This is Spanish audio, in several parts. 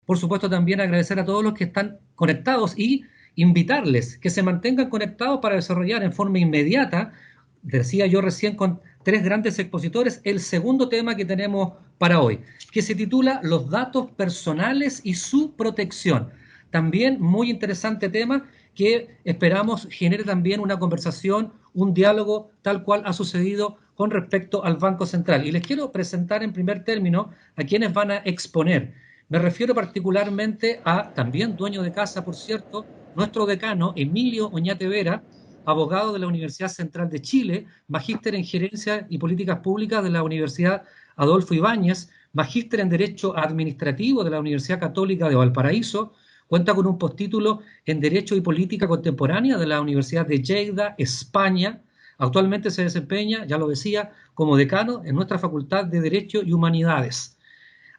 Por supuesto, también agradecer a todos los que están conectados y invitarles que se mantengan conectados para desarrollar en forma inmediata, decía yo recién con tres grandes expositores, el segundo tema que tenemos para hoy, que se titula Los datos personales y su protección. También muy interesante tema que esperamos genere también una conversación, un diálogo tal cual ha sucedido con respecto al Banco Central. Y les quiero presentar en primer término a quienes van a exponer. Me refiero particularmente a, también dueño de casa, por cierto, nuestro decano Emilio Oñate Vera, abogado de la Universidad Central de Chile, magíster en Gerencia y Políticas Públicas de la Universidad Adolfo Ibáñez, magíster en Derecho Administrativo de la Universidad Católica de Valparaíso, cuenta con un postítulo en Derecho y Política Contemporánea de la Universidad de Lleida, España. Actualmente se desempeña, ya lo decía, como decano en nuestra Facultad de Derecho y Humanidades.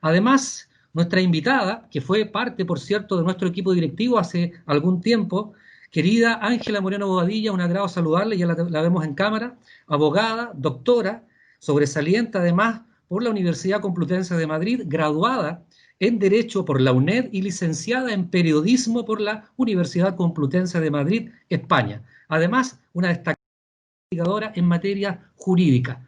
Además, nuestra invitada, que fue parte, por cierto, de nuestro equipo directivo hace algún tiempo, querida Ángela Moreno Bobadilla, un agrado saludarla, ya la vemos en cámara, abogada, doctora, sobresaliente además por la Universidad Complutense de Madrid, graduada en Derecho por la UNED y licenciada en Periodismo por la Universidad Complutense de Madrid, España. Además, una destacada investigadora en materia jurídica.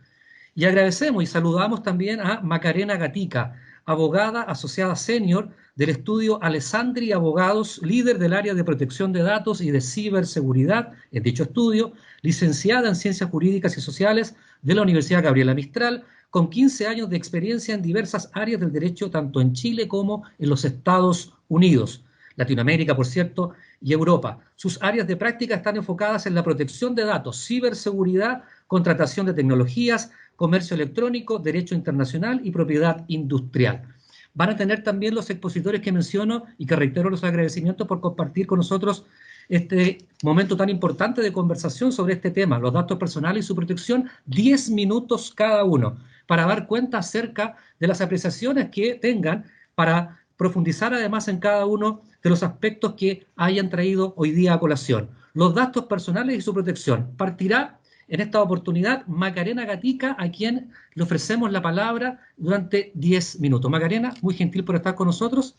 Y agradecemos y saludamos también a Macarena Gatica, abogada asociada senior del estudio Alessandri Abogados, líder del área de protección de datos y de ciberseguridad en dicho estudio, licenciada en Ciencias Jurídicas y Sociales de la Universidad Gabriela Mistral, con 15 años de experiencia en diversas áreas del derecho, tanto en Chile como en los Estados Unidos, Latinoamérica, por cierto, y Europa. Sus áreas de práctica están enfocadas en la protección de datos, ciberseguridad, contratación de tecnologías, comercio electrónico, derecho internacional y propiedad industrial. Van a tener también los expositores que menciono y que reitero los agradecimientos por compartir con nosotros este momento tan importante de conversación sobre este tema, los datos personales y su protección, 10 minutos cada uno, para dar cuenta acerca de las apreciaciones que tengan para profundizar además en cada uno de los aspectos que hayan traído hoy día a colación. Los datos personales y su protección. Partirá en esta oportunidad Macarena Gatica, a quien le ofrecemos la palabra durante 10 minutos. Macarena, muy gentil por estar con nosotros.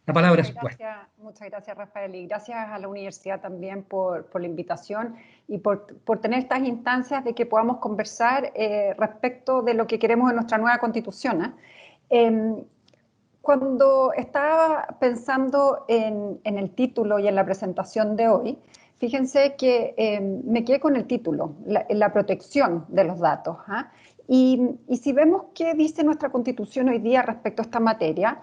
La palabra es vuestra. Muchas gracias, Rafael, y gracias a la universidad también por la invitación y por tener estas instancias de que podamos conversar respecto de lo que queremos en nuestra nueva constitución. Cuando estaba pensando en el título y en la presentación de hoy, fíjense que me quedé con el título, la protección de los datos. Y si vemos qué dice nuestra Constitución hoy día respecto a esta materia,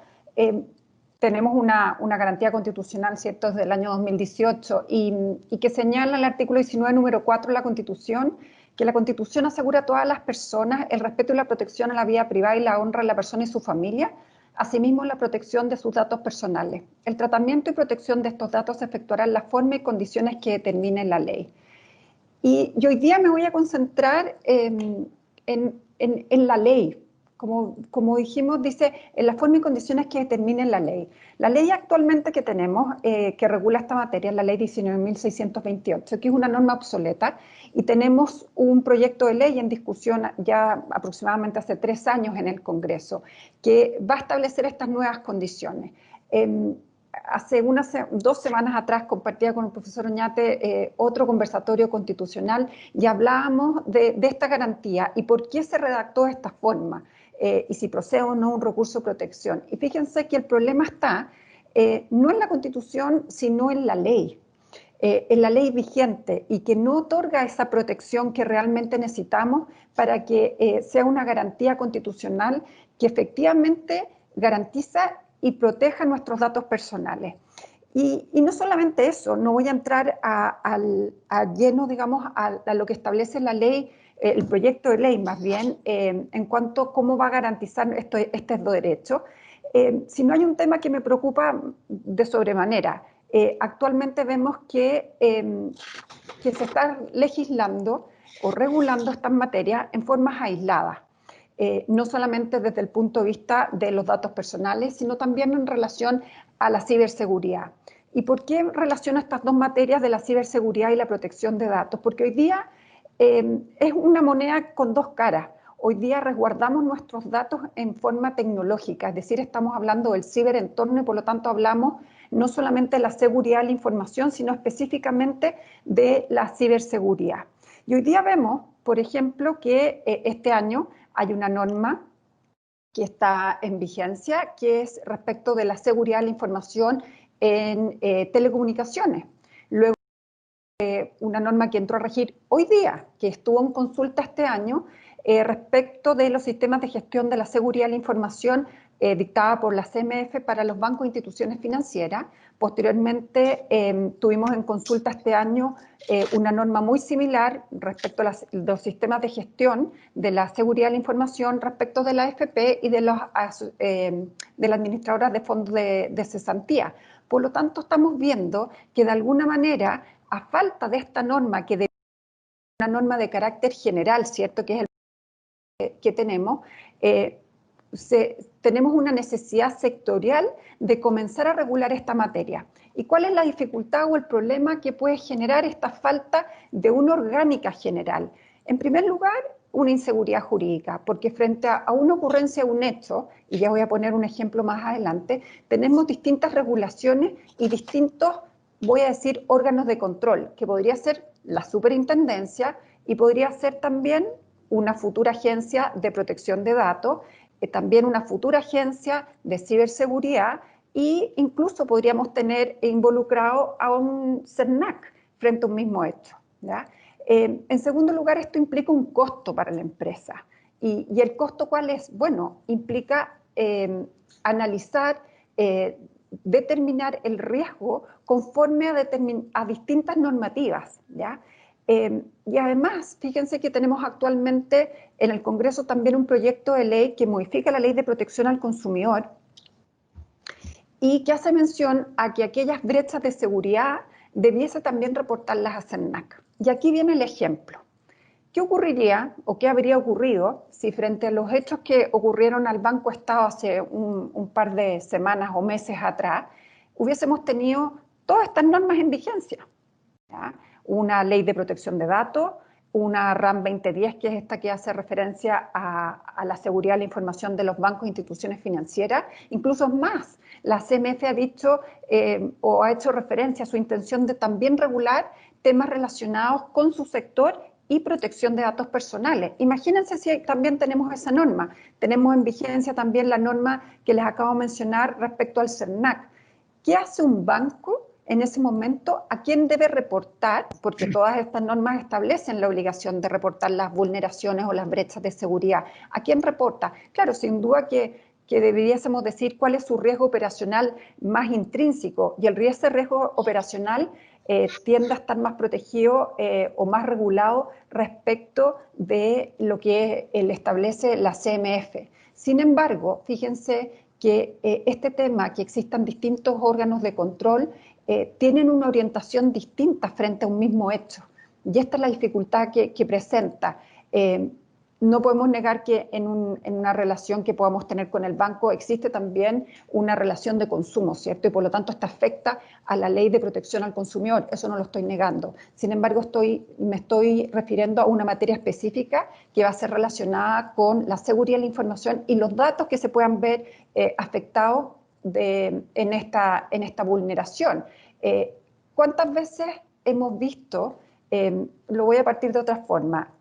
tenemos una garantía constitucional, ¿cierto?, desde el año 2018 y que señala el artículo 19, número 4 de la Constitución, que la Constitución asegura a todas las personas el respeto y la protección a la vida privada y la honra de la persona y su familia, asimismo la protección de sus datos personales. El tratamiento y protección de estos datos se efectuará en la forma y condiciones que determine la ley. Y hoy día me voy a concentrar en la ley. Como dijimos, dice, en la forma y condiciones que determinen la ley. La ley actualmente que tenemos, que regula esta materia, es la ley 19.628, que es una norma obsoleta, y tenemos un proyecto de ley en discusión ya aproximadamente hace 3 años en el Congreso, que va a establecer estas nuevas condiciones. Hace 2 semanas atrás compartía con el profesor Oñate otro conversatorio constitucional y hablábamos de esta garantía y por qué se redactó de esta forma. Y si procede o no un recurso de protección. Y fíjense que el problema está no en la Constitución, sino en la ley vigente y que no otorga esa protección que realmente necesitamos para que sea una garantía constitucional que efectivamente garantiza y proteja nuestros datos personales. Y no solamente eso, no voy a entrar a lleno, digamos, a lo que establece la ley, el proyecto de ley más bien, en cuanto a cómo va a garantizar estos derechos, sino hay un tema que me preocupa de sobremanera. Actualmente vemos que se está legislando o regulando estas materias en formas aisladas. No solamente desde el punto de vista de los datos personales, sino también en relación a la ciberseguridad. ¿Y por qué relaciono estas dos materias de la ciberseguridad y la protección de datos? Porque hoy día es una moneda con dos caras. hoy día resguardamos nuestros datos en forma tecnológica, es decir, estamos hablando del ciberentorno y por lo tanto hablamos no solamente de la seguridad de la información, sino específicamente de la ciberseguridad. Y hoy día vemos, por ejemplo, que este año hay una norma que está en vigencia, que es respecto de la seguridad de la información en telecomunicaciones. Luego, una norma que entró a regir hoy día, que estuvo en consulta este año, respecto de los sistemas de gestión de la seguridad de la información dictada por la CMF para los bancos e instituciones financieras. Posteriormente, tuvimos en consulta este año una norma muy similar respecto a los sistemas de gestión de la seguridad de la información respecto de la AFP y de las administradoras de fondos de cesantía. Por lo tanto, estamos viendo que de alguna manera, a falta de esta norma, que es una norma de carácter general, ¿cierto?, que es el que tenemos, tenemos una necesidad sectorial de comenzar a regular esta materia. ¿Y cuál es la dificultad o el problema que puede generar esta falta de una orgánica general? En primer lugar, una inseguridad jurídica, porque frente a una ocurrencia, un hecho, y ya voy a poner un ejemplo más adelante, tenemos distintas regulaciones y distintos, voy a decir, órganos de control, que podría ser la superintendencia y podría ser también una futura agencia de protección de datos, también una futura agencia de ciberseguridad e incluso podríamos tener involucrado a un CERNAC frente a un mismo hecho, ¿ya? En segundo lugar, esto implica un costo para la empresa. ¿Y el costo cuál es? Bueno, implica analizar, determinar el riesgo conforme a distintas normativas, ¿ya? Y además, fíjense que tenemos actualmente en el Congreso también un proyecto de ley que modifica la Ley de Protección al Consumidor y que hace mención a que aquellas brechas de seguridad debiese también reportarlas a CERNAC. Y aquí viene el ejemplo. ¿Qué ocurriría o qué habría ocurrido si frente a los hechos que ocurrieron al Banco Estado hace un par de semanas o meses atrás, hubiésemos tenido todas estas normas en vigencia? ¿Ya? Una ley de protección de datos, una RAM 2010, que es esta que hace referencia a la seguridad de la información de los bancos e instituciones financieras, incluso más. La CMF ha dicho o ha hecho referencia a su intención de también regular temas relacionados con su sector y protección de datos personales. Imagínense si también tenemos esa norma. Tenemos en vigencia también la norma que les acabo de mencionar respecto al CERNAC. ¿Qué hace un banco en ese momento? ¿A quién debe reportar? Porque todas estas normas establecen la obligación de reportar las vulneraciones o las brechas de seguridad. ¿A quién reporta? Claro, sin duda que deberíamos decir cuál es su riesgo operacional más intrínseco, y el riesgo operacional tiende a estar más protegido o más regulado respecto de lo que establece la CMF. Sin embargo, fíjense que este tema, que existan distintos órganos de control, tienen una orientación distinta frente a un mismo hecho. Y esta es la dificultad que presenta. No podemos negar que en una relación que podamos tener con el banco existe también una relación de consumo, ¿cierto? Y por lo tanto esto afecta a la ley de protección al consumidor, eso no lo estoy negando. Sin embargo, me estoy refiriendo a una materia específica que va a ser relacionada con la seguridad de la información y los datos que se puedan ver afectados en esta vulneración. ¿Cuántas veces hemos visto, lo voy a partir de otra forma,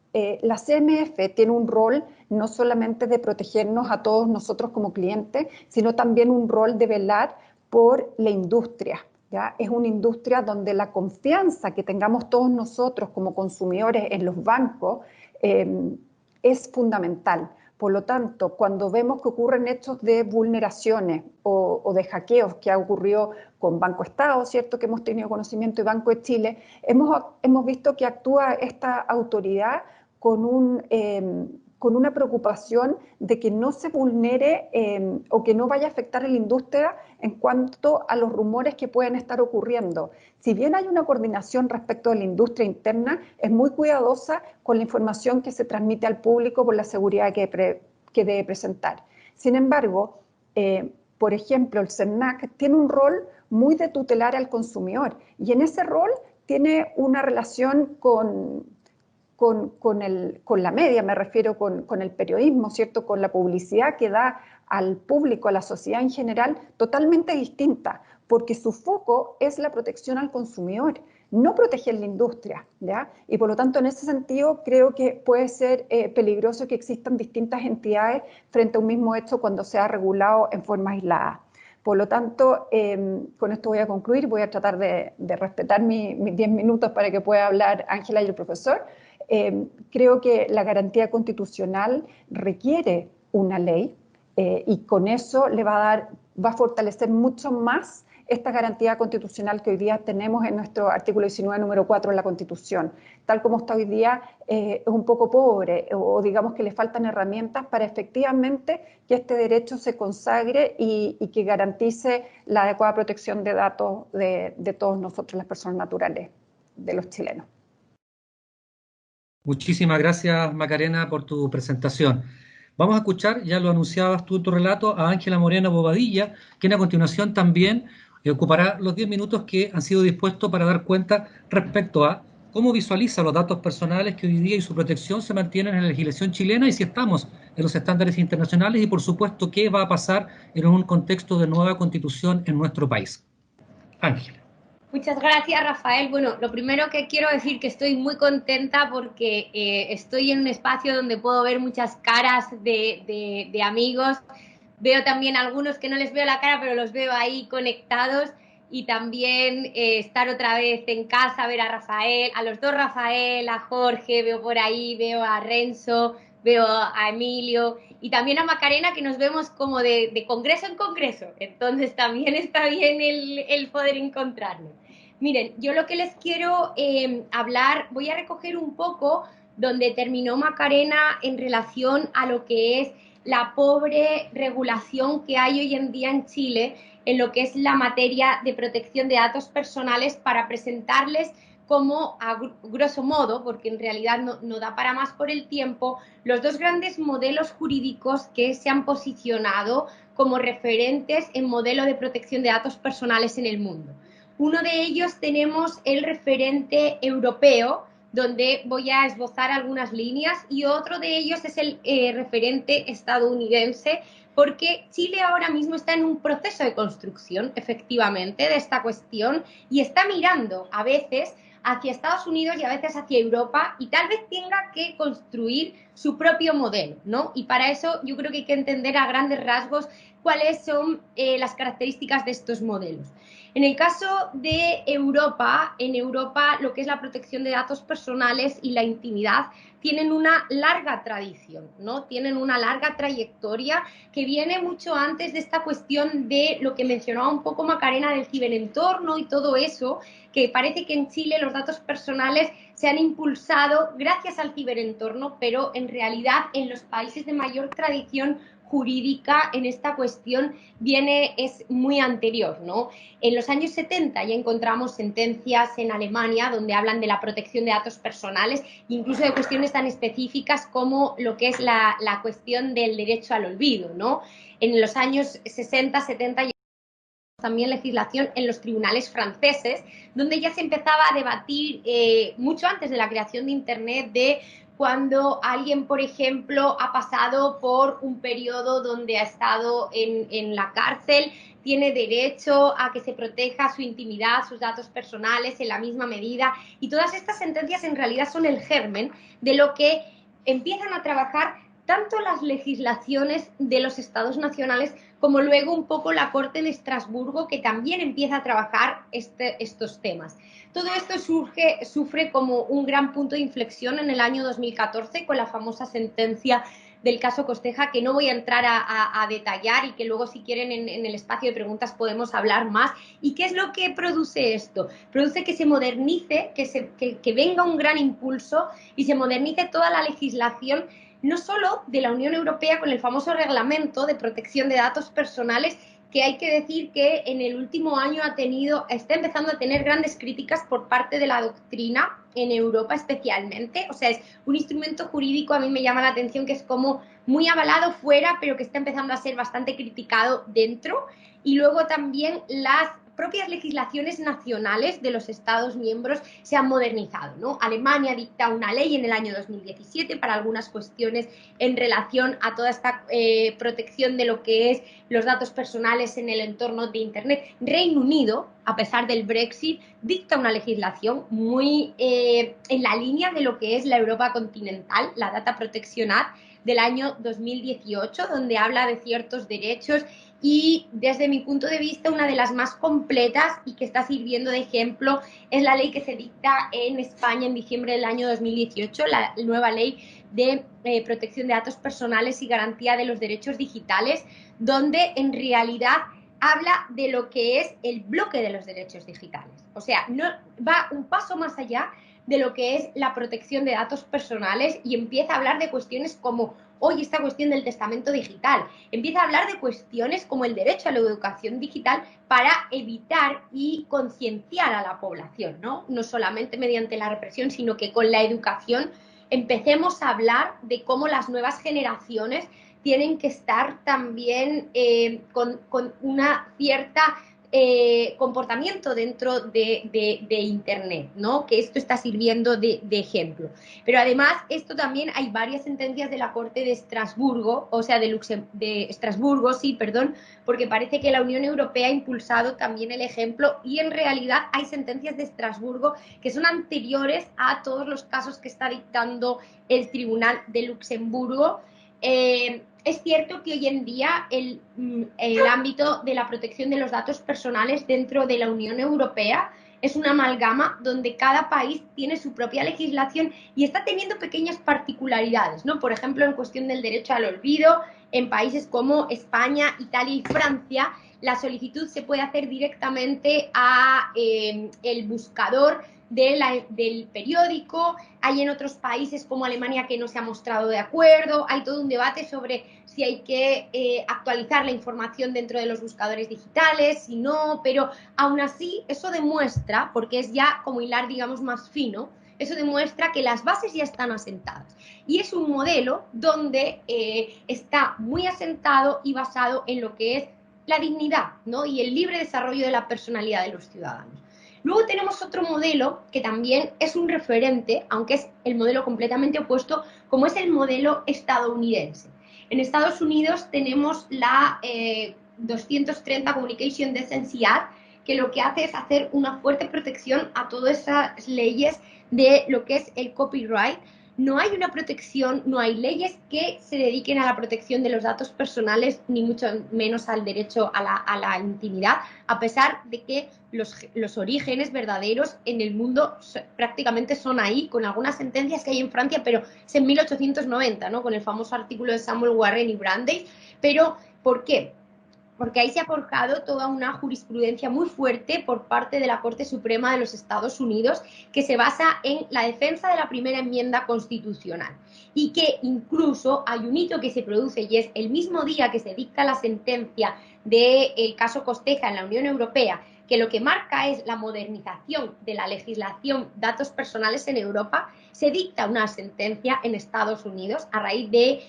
la CMF tiene un rol no solamente de protegernos a todos nosotros como clientes, sino también un rol de velar por la industria, ¿ya? Es una industria donde la confianza que tengamos todos nosotros como consumidores en los bancos es fundamental. Por lo tanto, cuando vemos que ocurren hechos de vulneraciones o de hackeos, que ha ocurrido con Banco Estado, ¿cierto?, que hemos tenido conocimiento, y Banco de Chile, hemos visto que actúa esta autoridad con una preocupación de que no se vulnere o que no vaya a afectar a la industria en cuanto a los rumores que pueden estar ocurriendo. Si bien hay una coordinación respecto de la industria interna, es muy cuidadosa con la información que se transmite al público por la seguridad que debe presentar. Sin embargo, por ejemplo, el CERNAC tiene un rol muy de tutelar al consumidor, y en ese rol tiene una relación con con la media, me refiero con el periodismo, ¿cierto? Con la publicidad que da al público, a la sociedad en general, totalmente distinta, porque su foco es la protección al consumidor, no proteger la industria, ¿ya? Y por lo tanto, en ese sentido, creo que puede ser peligroso que existan distintas entidades frente a un mismo hecho cuando sea regulado en forma aislada. Por lo tanto, con esto voy a concluir, voy a tratar de respetar mis 10 minutos para que pueda hablar Ángela y el profesor. Creo que la garantía constitucional requiere una ley y con eso le va a fortalecer mucho más esta garantía constitucional que hoy día tenemos en nuestro artículo 19, número 4 de la Constitución. Tal como está hoy día, es un poco pobre, o digamos que le faltan herramientas para efectivamente que este derecho se consagre y que garantice la adecuada protección de datos de todos nosotros, las personas naturales, de los chilenos. Muchísimas gracias, Macarena, por tu presentación. Vamos a escuchar, ya lo anunciabas tú en tu relato, a Ángela Moreno Bobadilla, quien a continuación también ocupará los 10 minutos que han sido dispuestos para dar cuenta respecto a cómo visualiza los datos personales que hoy día y su protección se mantienen en la legislación chilena y si estamos en los estándares internacionales y, por supuesto, qué va a pasar en un contexto de nueva constitución en nuestro país. Ángela. Muchas gracias, Rafael. Bueno, lo primero que quiero decir que estoy muy contenta porque estoy en un espacio donde puedo ver muchas caras de amigos. Veo también algunos que no les veo la cara, pero los veo ahí conectados. Y también estar otra vez en casa, ver a Rafael, a los dos Rafael, a Jorge, veo por ahí, veo a Renzo, veo a Emilio y también a Macarena, que nos vemos como de congreso en congreso. Entonces también está bien el poder encontrarnos. Miren, yo lo que les quiero hablar, voy a recoger un poco donde terminó Macarena en relación a lo que es la pobre regulación que hay hoy en día en Chile en lo que es la materia de protección de datos personales para presentarles como, a grosso modo, porque en realidad no da para más por el tiempo, los dos grandes modelos jurídicos que se han posicionado como referentes en modelo de protección de datos personales en el mundo. Uno de ellos tenemos el referente europeo, donde voy a esbozar algunas líneas, y otro de ellos es el referente estadounidense, porque Chile ahora mismo está en un proceso de construcción, efectivamente, de esta cuestión, y está mirando a veces hacia Estados Unidos y a veces hacia Europa, y tal vez tenga que construir su propio modelo, ¿no? Y para eso yo creo que hay que entender a grandes rasgos cuáles son las características de estos modelos. En el caso de Europa, en Europa lo que es la protección de datos personales y la intimidad tienen una larga tradición, ¿no? Tienen una larga trayectoria que viene mucho antes de esta cuestión de lo que mencionaba un poco Macarena del ciberentorno y todo eso, que parece que en Chile los datos personales se han impulsado gracias al ciberentorno, pero en realidad en los países de mayor tradición jurídica en esta cuestión es muy anterior, ¿no? En los años 70 ya encontramos sentencias en Alemania donde hablan de la protección de datos personales, incluso de cuestiones tan específicas como lo que es la cuestión del derecho al olvido, ¿no? En los años 60, 70 también legislación en los tribunales franceses, donde ya se empezaba a debatir mucho antes de la creación de Internet de cuando alguien, por ejemplo, ha pasado por un periodo donde ha estado en la cárcel, tiene derecho a que se proteja su intimidad, sus datos personales en la misma medida. Y todas estas sentencias en realidad son el germen de lo que empiezan a trabajar tanto las legislaciones de los estados nacionales como luego un poco la Corte de Estrasburgo, que también empieza a trabajar estos temas. Todo esto sufre como un gran punto de inflexión en el año 2014 con la famosa sentencia del caso Costeja, que no voy a entrar a detallar y que luego si quieren en el espacio de preguntas podemos hablar más. ¿Y qué es lo que produce esto? Produce que se modernice, que venga un gran impulso y se modernice toda la legislación, no solo de la Unión Europea con el famoso reglamento de protección de datos personales, que hay que decir que en el último año está empezando a tener grandes críticas por parte de la doctrina en Europa especialmente. O sea, es un instrumento jurídico, a mí me llama la atención, que es como muy avalado fuera, pero que está empezando a ser bastante criticado dentro. Y luego también las propias legislaciones nacionales de los Estados miembros se han modernizado, ¿no? Alemania dicta una ley en el año 2017 para algunas cuestiones en relación a toda esta protección de lo que es los datos personales en el entorno de Internet. Reino Unido, a pesar del Brexit, dicta una legislación muy en la línea de lo que es la Europa continental, la Data Protection Act del año 2018, donde habla de ciertos derechos y, desde mi punto de vista, una de las más completas y que está sirviendo de ejemplo es la ley que se dicta en España en diciembre del año 2018, la nueva ley de protección de datos personales y garantía de los derechos digitales, donde en realidad habla de lo que es el bloque de los derechos digitales. O sea, no, va un paso más allá de lo que es la protección de datos personales y empieza a hablar de cuestiones como hoy esta cuestión del testamento digital. Empieza a hablar de cuestiones como el derecho a la educación digital para evitar y concienciar a la población, ¿no? No solamente mediante la represión, sino que con la educación empecemos a hablar de cómo las nuevas generaciones tienen que estar también con una cierta comportamiento dentro de Internet, ¿no? Que esto está sirviendo de ejemplo. Pero además, esto también hay varias sentencias de la Corte de Estrasburgo, o sea, de Estrasburgo, sí, perdón, porque parece que la Unión Europea ha impulsado también el ejemplo y en realidad hay sentencias de Estrasburgo que son anteriores a todos los casos que está dictando el Tribunal de Luxemburgo. Es cierto que hoy en día el ámbito de la protección de los datos personales dentro de la Unión Europea es una amalgama donde cada país tiene su propia legislación y está teniendo pequeñas particularidades, ¿no? Por ejemplo, en cuestión del derecho al olvido, en países como España, Italia y Francia, la solicitud se puede hacer directamente a el buscador del periódico. Hay en otros países como Alemania que no se ha mostrado de acuerdo. Hay todo un debate sobre si hay que actualizar la información dentro de los buscadores digitales, si no, pero aún así eso demuestra, porque es ya como hilar, digamos, más fino, eso demuestra que las bases ya están asentadas. Y es un modelo donde está muy asentado y basado en lo que es la dignidad, ¿no? Y el libre desarrollo de la personalidad de los ciudadanos. Luego tenemos otro modelo que también es un referente, aunque es el modelo completamente opuesto, como es el modelo estadounidense. En Estados Unidos tenemos la 230 Communication Decency Act, que lo que hace es hacer una fuerte protección a todas esas leyes de lo que es el copyright. No hay una protección, no hay leyes que se dediquen a la protección de los datos personales, ni mucho menos al derecho a la intimidad, a pesar de que los orígenes verdaderos en el mundo prácticamente son ahí, con algunas sentencias que hay en Francia, pero es en 1890, ¿no? Con el famoso artículo de Samuel Warren y Brandeis. Pero, ¿por qué? Porque ahí se ha forjado toda una jurisprudencia muy fuerte por parte de la Corte Suprema de los Estados Unidos que se basa en la defensa de la primera enmienda constitucional y que incluso hay un hito que se produce y es el mismo día que se dicta la sentencia del caso Costeja en la Unión Europea, que lo que marca es la modernización de la legislación datos personales en Europa, se dicta una sentencia en Estados Unidos a raíz de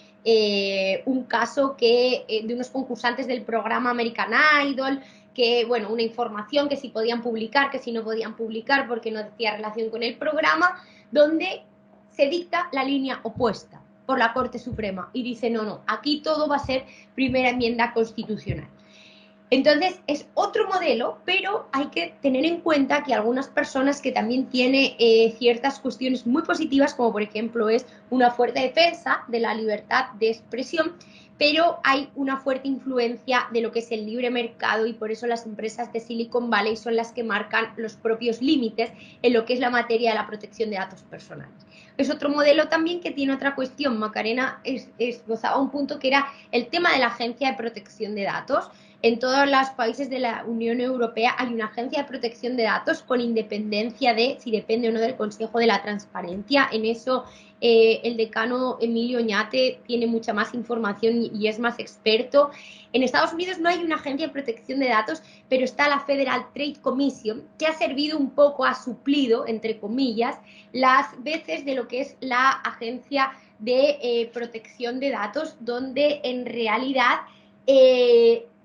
un caso de unos concursantes del programa American Idol, que, bueno, una información que si podían publicar, que si no podían publicar porque no decía relación con el programa, donde se dicta la línea opuesta por la Corte Suprema y dice, no, aquí todo va a ser primera enmienda constitucional. Entonces, es otro modelo, pero hay que tener en cuenta que algunas personas que también tienen ciertas cuestiones muy positivas, como por ejemplo es una fuerte defensa de la libertad de expresión, pero hay una fuerte influencia de lo que es el libre mercado y por eso las empresas de Silicon Valley son las que marcan los propios límites en lo que es la materia de la protección de datos personales. Es otro modelo también que tiene otra cuestión. Macarena esbozaba un punto que era el tema de la Agencia de Protección de Datos. En todos los países de la Unión Europea hay una agencia de protección de datos con independencia de si depende o no del Consejo de la Transparencia. En eso el decano Emilio Oñate tiene mucha más información y es más experto. En Estados Unidos no hay una agencia de protección de datos, pero está la Federal Trade Commission, que ha servido un poco, ha suplido, entre comillas, las veces de lo que es la agencia de protección de datos, donde en realidad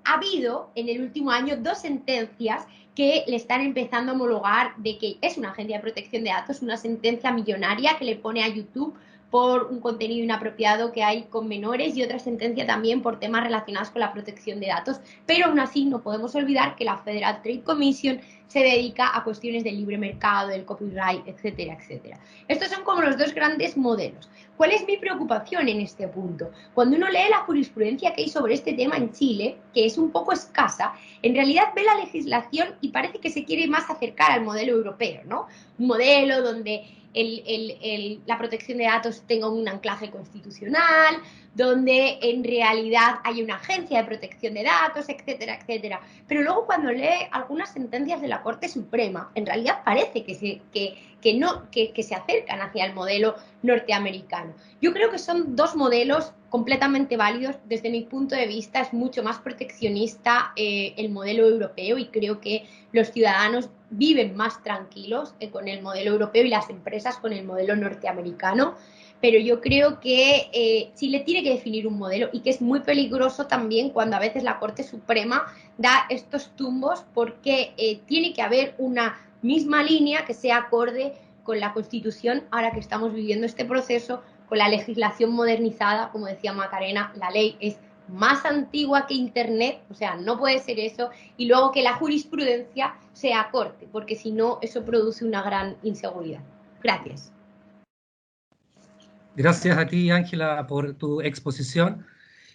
ha habido en el último año 2 sentencias que le están empezando a homologar de que es una agencia de protección de datos, una sentencia millonaria que le pone a YouTube por un contenido inapropiado que hay con menores y otra sentencia también por temas relacionados con la protección de datos. Pero aún así no podemos olvidar que la Federal Trade Commission se dedica a cuestiones del libre mercado, del copyright, etcétera, etcétera. Estos son como los dos grandes modelos. ¿Cuál es mi preocupación en este punto? Cuando uno lee la jurisprudencia que hay sobre este tema en Chile, que es un poco escasa, en realidad ve la legislación y parece que se quiere más acercar al modelo europeo, ¿no? Un modelo donde la protección de datos tenga un anclaje constitucional, donde en realidad hay una agencia de protección de datos, etcétera, etcétera. Pero luego cuando lee algunas sentencias de la Corte Suprema, en realidad parece que se acercan hacia el modelo norteamericano. Yo creo que son dos modelos completamente válidos. Desde mi punto de vista es mucho más proteccionista el modelo europeo y creo que los ciudadanos viven más tranquilos con el modelo europeo y las empresas con el modelo norteamericano. Pero yo creo que Chile tiene que definir un modelo y que es muy peligroso también cuando a veces la Corte Suprema da estos tumbos porque tiene que haber una misma línea que sea acorde con la Constitución ahora que estamos viviendo este proceso, con la legislación modernizada, como decía Macarena, la ley es más antigua que Internet, o sea, no puede ser eso, y luego que la jurisprudencia sea acorde, porque si no, eso produce una gran inseguridad. Gracias. Gracias a ti, Ángela, por tu exposición.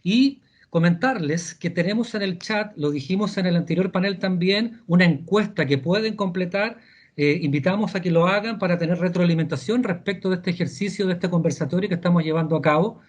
Y comentarles que tenemos en el chat, lo dijimos en el anterior panel también, una encuesta que pueden completar. Invitamos a que lo hagan para tener retroalimentación respecto de este ejercicio, de este conversatorio que estamos llevando a cabo.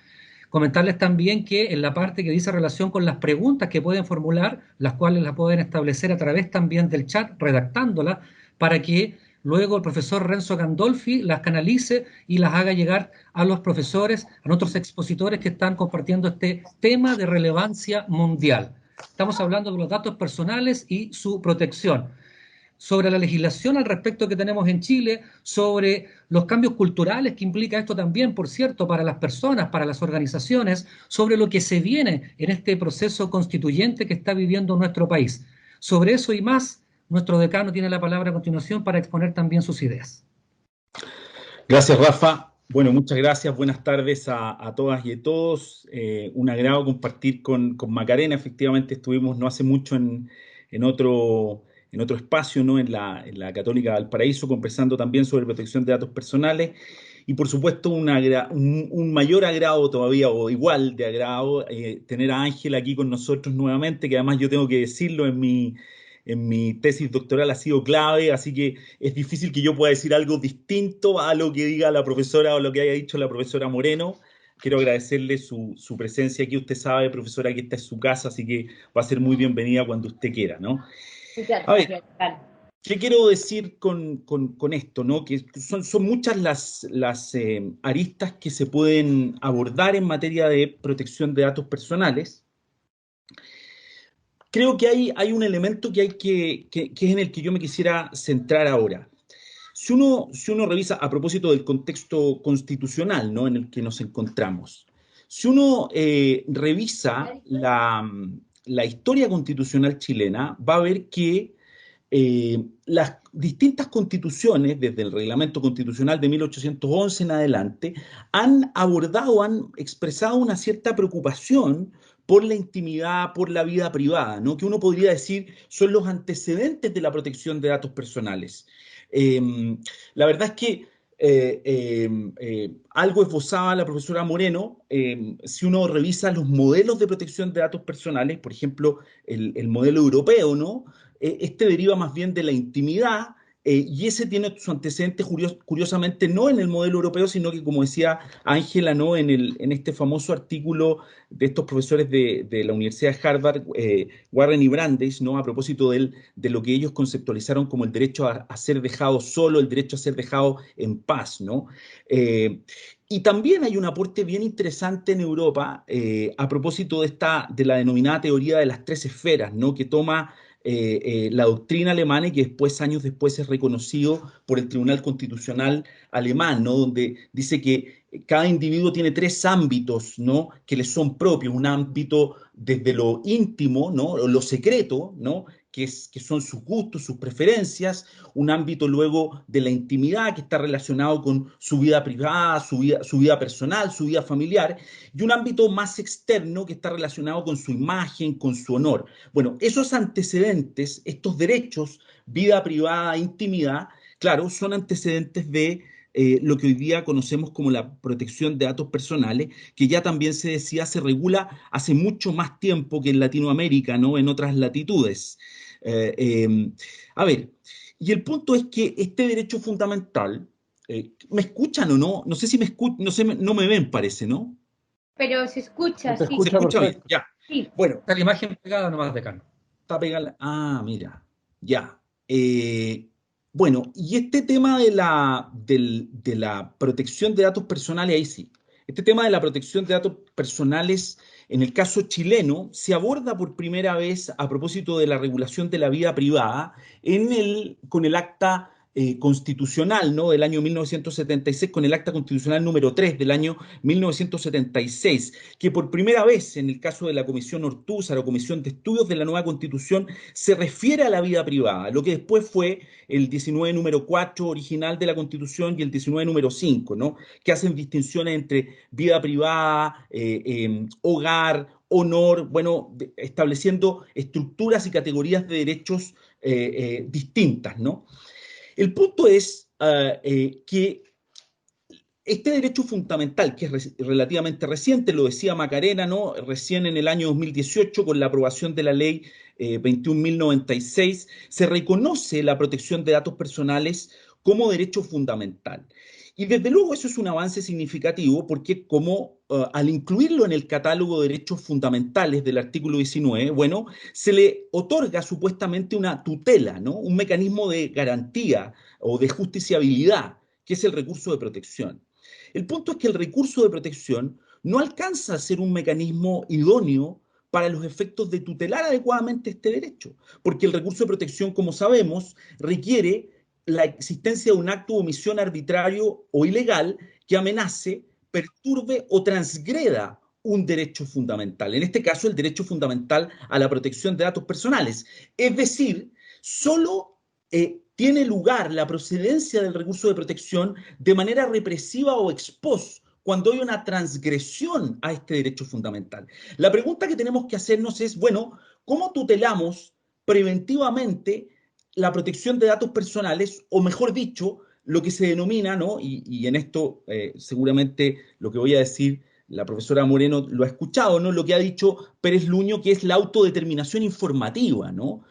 Comentarles también que en la parte que dice relación con las preguntas que pueden formular, las cuales las pueden establecer a través también del chat, redactándolas, para que luego el profesor Renzo Gandolfi las canalice y las haga llegar a los profesores, a nuestros expositores que están compartiendo este tema de relevancia mundial. Estamos hablando de los datos personales y su protección. Sobre la legislación al respecto que tenemos en Chile, sobre los cambios culturales que implica esto también, por cierto, para las personas, para las organizaciones, sobre lo que se viene en este proceso constituyente que está viviendo nuestro país. Sobre eso y más, nuestro decano tiene la palabra a continuación para exponer también sus ideas. Gracias, Rafa. Bueno, muchas gracias. Buenas tardes a todas y a todos. Un agrado compartir con Macarena. Efectivamente, estuvimos no hace mucho en otro espacio, ¿no? En la Católica Valparaíso, conversando también sobre protección de datos personales. Y por supuesto, un mayor agrado todavía, o igual de agrado, tener a Ángela aquí con nosotros nuevamente, que además yo tengo que decirlo, en mi tesis doctoral ha sido clave, así que es difícil que yo pueda decir algo distinto a lo que diga la profesora o lo que haya dicho la profesora Moreno. Quiero agradecerle su presencia aquí. Usted sabe, profesora, que esta es su casa, así que va a ser muy bienvenida cuando usted quiera, ¿no? A ver, ¿qué quiero decir con esto, ¿no? Que son muchas las aristas que se pueden abordar en materia de protección de datos personales. Creo que hay un elemento que es en el que yo me quisiera centrar ahora. Si uno revisa, a propósito del contexto constitucional, ¿no? En el que nos encontramos, si uno revisa la historia constitucional chilena, va a ver que las distintas constituciones, desde el reglamento constitucional de 1811 en adelante, han abordado, han expresado una cierta preocupación por la intimidad, por la vida privada, ¿no? Que uno podría decir son los antecedentes de la protección de datos personales. La verdad es que algo esbozaba la profesora Moreno. Si uno revisa los modelos de protección de datos personales, por ejemplo, el modelo europeo, ¿no? Este deriva más bien de la intimidad, y ese tiene su antecedente curiosamente no en el modelo europeo, sino que, como decía Ángela, ¿no? En este famoso artículo de estos profesores de la Universidad de Harvard, Warren y Brandeis, ¿no? A propósito de lo que ellos conceptualizaron como el derecho a ser dejado solo, el derecho a ser dejado en paz, ¿no? Y también hay un aporte bien interesante en Europa a propósito de la denominada teoría de las tres esferas, ¿no? Que toma la doctrina alemana y que años después es reconocido por el Tribunal Constitucional alemán, ¿no? Donde dice que cada individuo tiene tres ámbitos, ¿no?, que les son propios. Un ámbito desde lo íntimo, ¿no?, lo secreto, ¿no?, que son sus gustos, sus preferencias. Un ámbito luego de la intimidad, que está relacionado con su vida privada, su vida personal, su vida familiar. Y un ámbito más externo, que está relacionado con su imagen, con su honor. Bueno, esos antecedentes, estos derechos, vida privada, intimidad, claro, son antecedentes de lo que hoy día conocemos como la protección de datos personales, que ya también se decía se regula hace mucho más tiempo que en Latinoamérica, ¿no?, en otras latitudes. A ver, y el punto es que este derecho fundamental, ¿me escuchan o no? No sé si me escuchan, no sé, no me ven, parece, ¿no? Pero se escucha, Se sí. ¿Se escucha escucha bien? perfecto. Ya. Sí. Bueno, Está la imagen pegada nomás, decano. está pegada. Ah, mira, ya. Bueno, y este tema de la protección de datos personales, ahí sí. Este tema de la protección de datos personales, en el caso chileno, se aborda por primera vez a propósito de la regulación de la vida privada con el acta constitucional, ¿no?, del año 1976, con el acta constitucional número 3 del año 1976, que por primera vez en el caso de la Comisión Ortúzar o Comisión de Estudios de la Nueva Constitución se refiere a la vida privada, lo que después fue el 19 número 4 original de la Constitución y el 19 número 5, ¿no?, que hacen distinciones entre vida privada, hogar, honor, bueno, estableciendo estructuras y categorías de derechos distintas, ¿no? El punto es que este derecho fundamental, que es relativamente reciente, lo decía Macarena, ¿no?, recién en el año 2018, con la aprobación de la ley 21.096, se reconoce la protección de datos personales como derecho fundamental. Y desde luego eso es un avance significativo porque al incluirlo en el catálogo de derechos fundamentales del artículo 19, bueno, se le otorga supuestamente una tutela, ¿no?, un mecanismo de garantía o de justiciabilidad, que es el recurso de protección. El punto es que el recurso de protección no alcanza a ser un mecanismo idóneo para los efectos de tutelar adecuadamente este derecho, porque el recurso de protección, como sabemos, requiere la existencia de un acto de omisión arbitrario o ilegal que amenace, perturbe o transgreda un derecho fundamental, en este caso el derecho fundamental a la protección de datos personales. Es decir, solo tiene lugar la procedencia del recurso de protección de manera represiva o ex post, cuando hay una transgresión a este derecho fundamental. La pregunta que tenemos que hacernos es, bueno, ¿cómo tutelamos preventivamente la protección de datos personales, o mejor dicho, lo que se denomina, ¿no?, y en esto seguramente lo que voy a decir la profesora Moreno lo ha escuchado, ¿no?, lo que ha dicho Pérez Luño, que es la autodeterminación informativa, ¿no?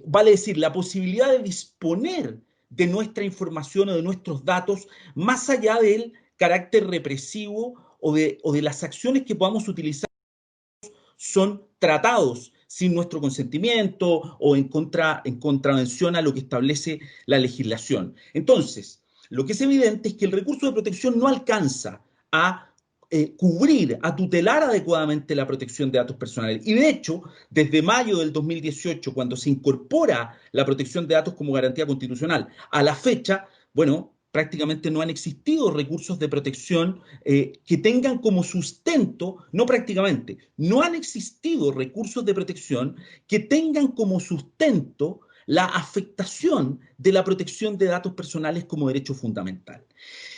Vale decir, la posibilidad de disponer de nuestra información o de nuestros datos más allá del carácter represivo o de las acciones que podamos utilizar son tratados sin nuestro consentimiento o en contravención a lo que establece la legislación. Entonces, lo que es evidente es que el recurso de protección no alcanza a cubrir, a tutelar adecuadamente la protección de datos personales. Y de hecho, desde mayo del 2018, cuando se incorpora la protección de datos como garantía constitucional, a la fecha, bueno, prácticamente no han existido recursos de protección que tengan como sustento, no prácticamente, no han existido recursos de protección que tengan como sustento la afectación de la protección de datos personales como derecho fundamental.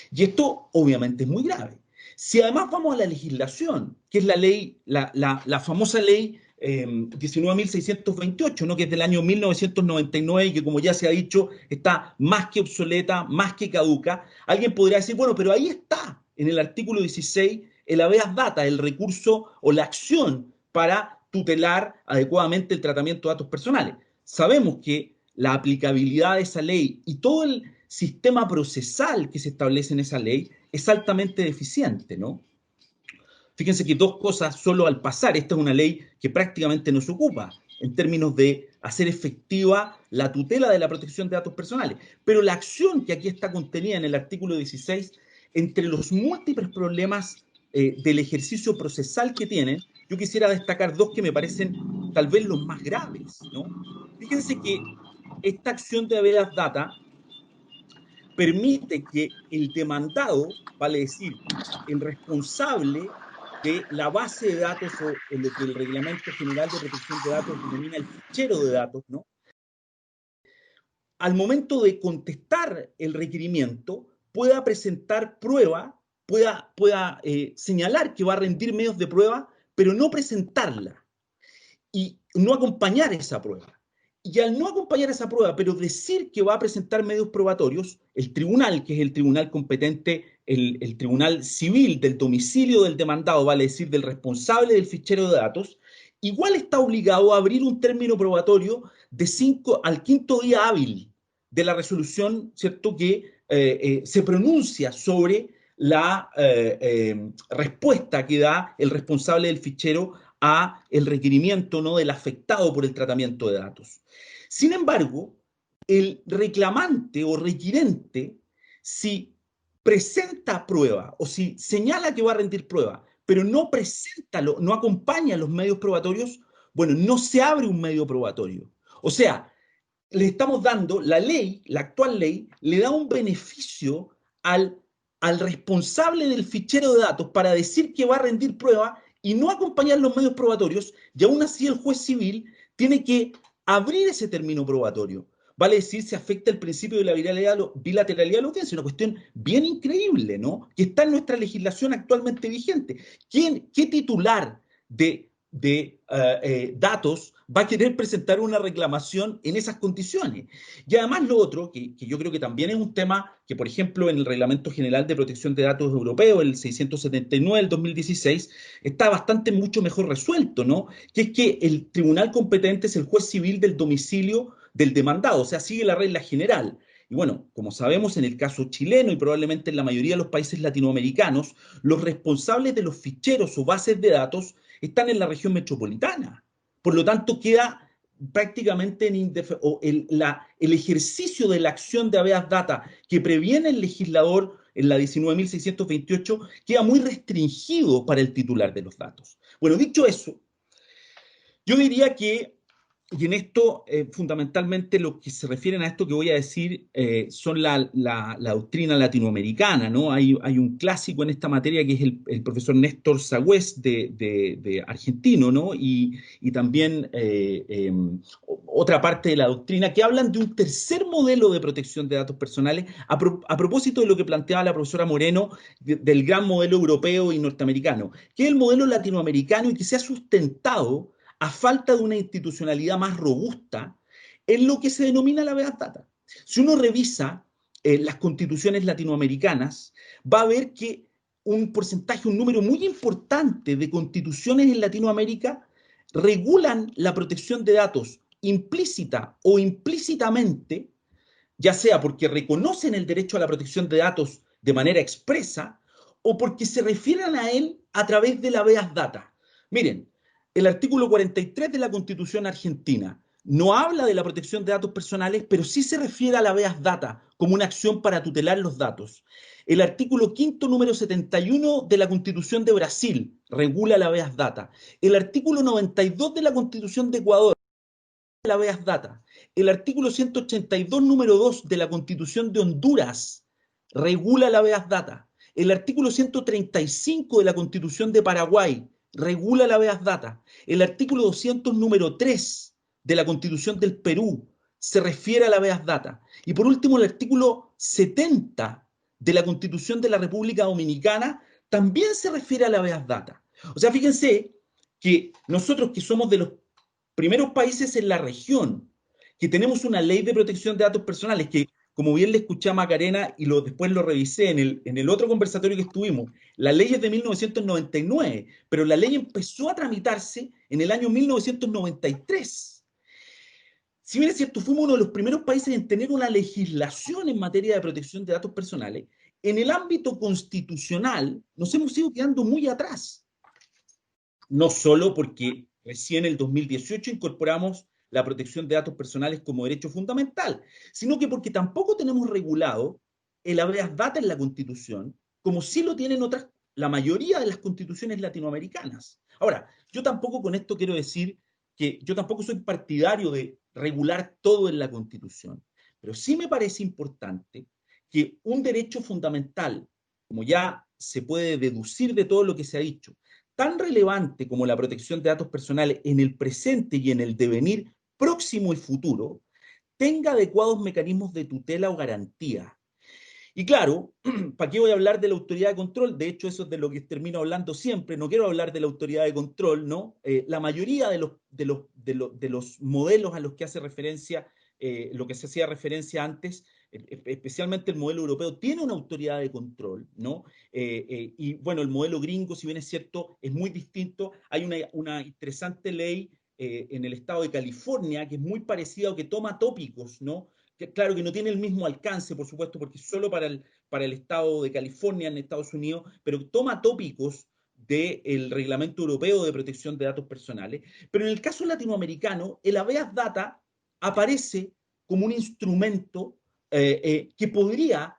Y esto obviamente es muy grave. Si además vamos a la legislación, que es la ley, la famosa ley 19.628, ¿no?, que es del año 1999 y que, como ya se ha dicho, está más que obsoleta, más que caduca, alguien podría decir, bueno, pero ahí está, en el artículo 16, el habeas data, el recurso o la acción para tutelar adecuadamente el tratamiento de datos personales. Sabemos que la aplicabilidad de esa ley y todo el sistema procesal que se establece en esa ley es altamente deficiente, ¿no? Fíjense que dos cosas solo al pasar, esta es una ley que prácticamente nos ocupa en términos de hacer efectiva la tutela de la protección de datos personales, pero la acción que aquí está contenida en el artículo 16, entre los múltiples problemas del ejercicio procesal que tienen, yo quisiera destacar dos que me parecen tal vez los más graves, ¿no? Fíjense que esta acción de habeas data permite que el demandado, vale decir, el responsable de la base de datos o lo que el Reglamento General de Protección de Datos denomina el fichero de datos, ¿no? Al momento de contestar el requerimiento, pueda presentar prueba, pueda señalar que va a rendir medios de prueba, pero no presentarla y no acompañar esa prueba. Y al no acompañar esa prueba, pero decir que va a presentar medios probatorios, el tribunal, que es el tribunal competente, el tribunal civil del domicilio del demandado, vale decir, del responsable del fichero de datos, igual está obligado a abrir un término probatorio de 5 al 5º día hábil de la resolución, ¿cierto?, que se pronuncia sobre la respuesta que da el responsable del fichero a el requerimiento, ¿no?, del afectado por el tratamiento de datos. Sin embargo, el reclamante o requirente, si presenta prueba o si señala que va a rendir prueba, pero no presenta, no acompaña los medios probatorios, bueno, no se abre un medio probatorio. O sea, le estamos dando, la ley, la actual ley, le da un beneficio al responsable del fichero de datos para decir que va a rendir prueba y no acompañar los medios probatorios, y aún así el juez civil tiene que abrir ese término probatorio. Vale decir, se afecta el principio de la bilateralidad de la audiencia, una cuestión bien increíble, ¿no?, que está en nuestra legislación actualmente vigente. ¿Qué titular de datos va a querer presentar una reclamación en esas condiciones? Y además lo otro, que yo creo que también es un tema que, por ejemplo, en el Reglamento General de Protección de Datos Europeo, el 679 del 2016, está bastante mucho mejor resuelto, ¿no?, que es que el tribunal competente es el juez civil del domicilio del demandado, o sea, sigue la regla general. Y bueno, como sabemos, en el caso chileno y probablemente en la mayoría de los países latinoamericanos, los responsables de los ficheros o bases de datos están en la región metropolitana. Por lo tanto, queda prácticamente el ejercicio de la acción de habeas data que previene el legislador en la 19.628 queda muy restringido para el titular de los datos. Bueno, dicho eso, yo diría que, y en esto fundamentalmente lo que se refieren a esto que voy a decir son la doctrina latinoamericana, ¿no? Hay un clásico en esta materia que es el profesor Néstor Sagüés de argentino, ¿no? Y también otra parte de la doctrina que hablan de un tercer modelo de protección de datos personales a propósito de lo que planteaba la profesora Moreno del gran modelo europeo y norteamericano, que es el modelo latinoamericano y que se ha sustentado a falta de una institucionalidad más robusta en lo que se denomina la habeas data. Si uno revisa las constituciones latinoamericanas, va a ver que un porcentaje, un número muy importante de constituciones en Latinoamérica regulan la protección de datos implícita o implícitamente, ya sea porque reconocen el derecho a la protección de datos de manera expresa o porque se refieren a él a través de la habeas data. Miren, el artículo 43 de la Constitución argentina no habla de la protección de datos personales, pero sí se refiere a la habeas data como una acción para tutelar los datos. El artículo 5º, número 71 de la Constitución de Brasil regula la habeas data. El artículo 92 de la Constitución de Ecuador la habeas data. El artículo 182, número 2 de la Constitución de Honduras regula la habeas data. El artículo 135 de la Constitución de Paraguay regula la habeas data. El artículo 200, número 3 de la Constitución del Perú se refiere a la habeas data. Y por último, el artículo 70 de la Constitución de la República Dominicana también se refiere a la habeas data. O sea, fíjense que nosotros que somos de los primeros países en la región, que tenemos una ley de protección de datos personales que, como bien le escuché a Macarena y después lo revisé en el otro conversatorio que estuvimos, la ley es de 1999, pero la ley empezó a tramitarse en el año 1993. Si bien es cierto, fuimos uno de los primeros países en tener una legislación en materia de protección de datos personales, en el ámbito constitucional nos hemos ido quedando muy atrás. No solo porque recién en el 2018 incorporamos la protección de datos personales como derecho fundamental, sino que porque tampoco tenemos regulado el habeas data en la Constitución, como sí lo tienen la mayoría de las constituciones latinoamericanas. Ahora, yo tampoco con esto quiero decir que yo tampoco soy partidario de regular todo en la Constitución, pero sí me parece importante que un derecho fundamental, como ya se puede deducir de todo lo que se ha dicho, tan relevante como la protección de datos personales en el presente y en el devenir próximo y futuro, tenga adecuados mecanismos de tutela o garantía. Y claro, ¿para qué voy a hablar de la autoridad de control? De hecho, eso es de lo que termino hablando siempre. No quiero hablar de la autoridad de control, ¿no? La mayoría de los modelos a los que hace referencia, lo que se hacía referencia antes, especialmente el modelo europeo, tiene una autoridad de control, ¿no? Y bueno, el modelo gringo, si bien es cierto, es muy distinto. Hay una interesante ley en el estado de California que es muy parecida o que toma tópicos, ¿no? Claro que no tiene el mismo alcance, por supuesto, porque es solo para el estado de California en Estados Unidos, pero toma tópicos del Reglamento Europeo de Protección de Datos Personales. Pero en el caso latinoamericano, el habeas data aparece como un instrumento que podría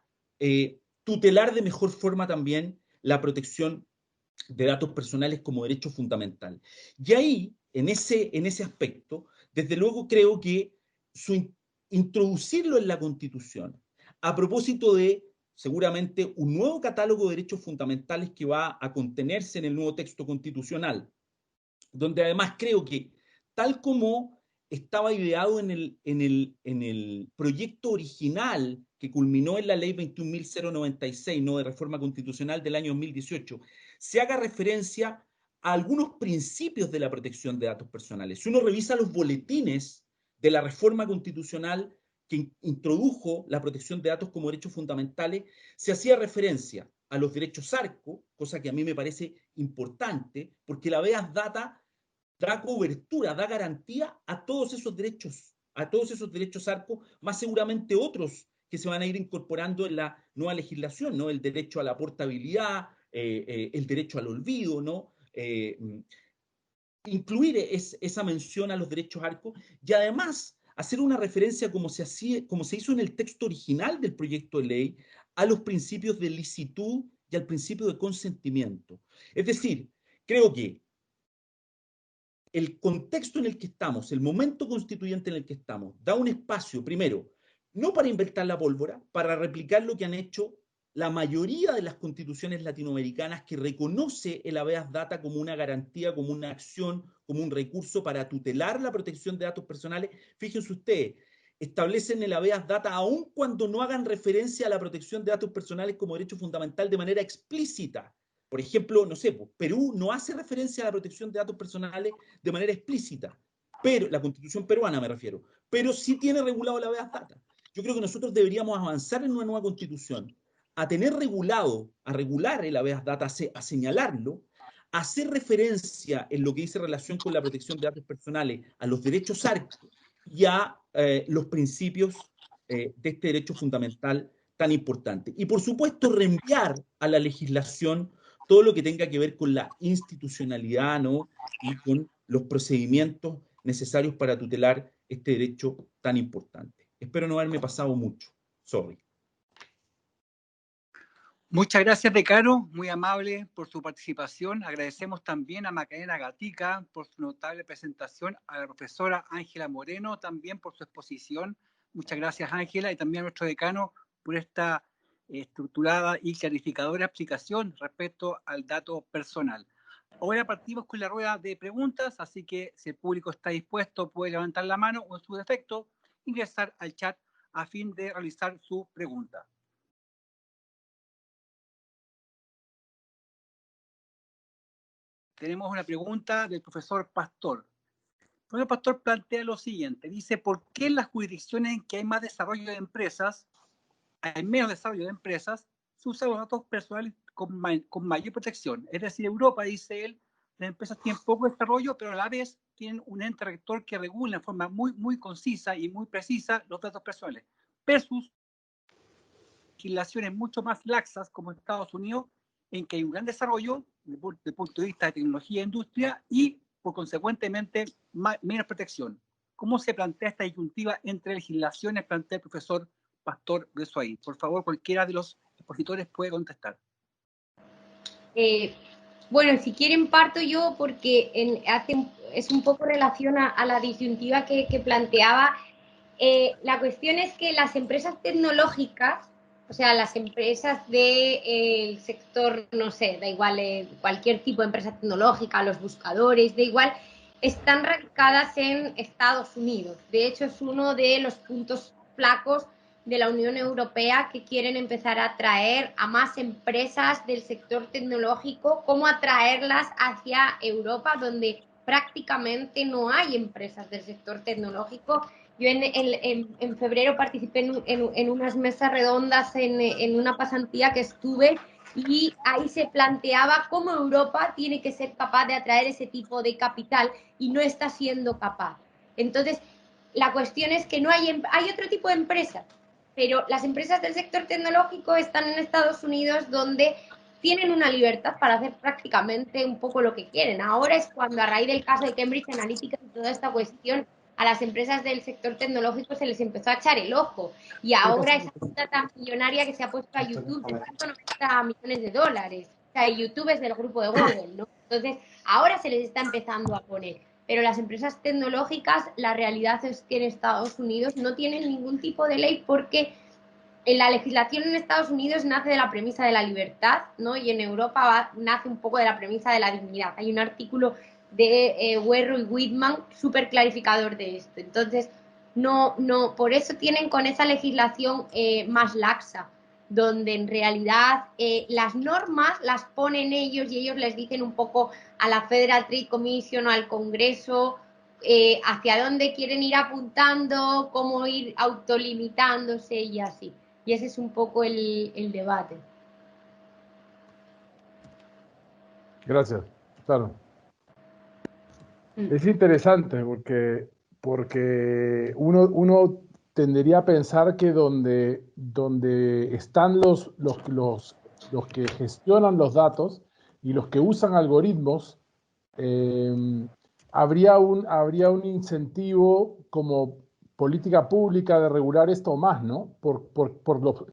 tutelar de mejor forma también la protección de datos personales como derecho fundamental. Y ahí, en ese aspecto, desde luego creo que introducirlo en la Constitución, a propósito de seguramente un nuevo catálogo de derechos fundamentales que va a contenerse en el nuevo texto constitucional, donde además creo que, tal como estaba ideado en el proyecto original que culminó en la ley 21.096, ¿no?, de reforma constitucional del año 2018, se haga referencia a algunos principios de la protección de datos personales. Si uno revisa los boletines de la reforma constitucional que introdujo la protección de datos como derechos fundamentales, se hacía referencia a los derechos ARCO, cosa que a mí me parece importante, porque la habeas data da cobertura, da garantía a todos esos derechos ARCO, más seguramente otros que se van a ir incorporando en la nueva legislación, ¿no? El derecho a la portabilidad, el derecho al olvido, ¿no? Incluir esa mención a los derechos ARCO y además hacer una referencia, como se hizo en el texto original del proyecto de ley, a los principios de licitud y al principio de consentimiento. Es decir, creo que el contexto en el que estamos, el momento constituyente en el que estamos, da un espacio, primero, no para inventar la pólvora, para replicar lo que han hecho la mayoría de las constituciones latinoamericanas, que reconoce el habeas data como una garantía, como una acción, como un recurso para tutelar la protección de datos personales. Fíjense ustedes, establecen el habeas data aun cuando no hagan referencia a la protección de datos personales como derecho fundamental de manera explícita. Por ejemplo, no sé, Perú no hace referencia a la protección de datos personales de manera explícita, pero la Constitución peruana me refiero, pero sí tiene regulado la habeas data. Yo creo que nosotros deberíamos avanzar en una nueva Constitución a tener regulado, a regular el habeas data, a señalarlo, a hacer referencia en lo que dice relación con la protección de datos personales a los derechos ARCO y a los principios de este derecho fundamental tan importante. Y por supuesto reenviar a la legislación todo lo que tenga que ver con la institucionalidad, ¿no?, y con los procedimientos necesarios para tutelar este derecho tan importante. Espero no haberme pasado mucho. Sorry. Muchas gracias, decano, muy amable por su participación. Agradecemos también a Macarena Gatica por su notable presentación, a la profesora Ángela Moreno también por su exposición. Muchas gracias, Ángela, y también a nuestro decano por esta estructurada y clarificadora explicación respecto al dato personal. Ahora partimos con la rueda de preguntas, así que si el público está dispuesto puede levantar la mano o en su defecto ingresar al chat a fin de realizar su pregunta. Tenemos una pregunta del profesor Pastor. El profesor Pastor plantea lo siguiente, dice, ¿por qué en las jurisdicciones en que hay más desarrollo de empresas, hay menos desarrollo de empresas, se usan los datos personales con mayor protección? Es decir, Europa, dice él, las empresas tienen poco desarrollo, pero a la vez tienen un ente rector que regula en forma muy concisa y muy precisa los datos personales, versus legislaciones mucho más laxas como Estados Unidos, en que hay un gran desarrollo desde el punto de vista de tecnología e industria y, por consecuentemente, menos protección. ¿Cómo se plantea esta disyuntiva entre legislaciones? Plantea el profesor Pastor Besoy. Por favor, cualquiera de los expositores puede contestar. Bueno, si quieren parto yo porque es un poco relación a la disyuntiva que planteaba. La cuestión es que las empresas tecnológicas, o sea, las empresas del sector, no sé, da igual, cualquier tipo de empresa tecnológica, los buscadores, da igual, están radicadas en Estados Unidos. De hecho, es uno de los puntos flacos de la Unión Europea, que quieren empezar a atraer a más empresas del sector tecnológico, cómo atraerlas hacia Europa, donde prácticamente no hay empresas del sector tecnológico. Yo en febrero participé en unas mesas redondas en una pasantía que estuve, y ahí se planteaba cómo Europa tiene que ser capaz de atraer ese tipo de capital y no está siendo capaz. Entonces, la cuestión es que no hay otro tipo de empresas, pero las empresas del sector tecnológico están en Estados Unidos, donde tienen una libertad para hacer prácticamente un poco lo que quieren. Ahora es cuando, a raíz del caso de Cambridge Analytica y toda esta cuestión, a las empresas del sector tecnológico se les empezó a echar el ojo. Y ahora esa cuenta tan millonaria que se ha puesto a YouTube de 190 millones de dólares. O sea, YouTube es del grupo de Google, ¿no? Entonces, ahora se les está empezando a poner. Pero las empresas tecnológicas, la realidad es que en Estados Unidos no tienen ningún tipo de ley, porque la legislación en Estados Unidos nace de la premisa de la libertad, ¿no? Y en Europa nace un poco de la premisa de la dignidad. Hay un artículo de Werro y Whitman súper clarificador de esto. Entonces, por eso tienen con esa legislación más laxa, donde en realidad las normas las ponen ellos, y ellos les dicen un poco a la Federal Trade Commission o al Congreso hacia dónde quieren ir apuntando, cómo ir autolimitándose y así. Y ese es un poco el debate. Gracias. Claro. Es interesante porque uno tendería a pensar que donde están los que gestionan los datos y los que usan algoritmos, habría un incentivo como política pública de regular esto más, ¿no? Por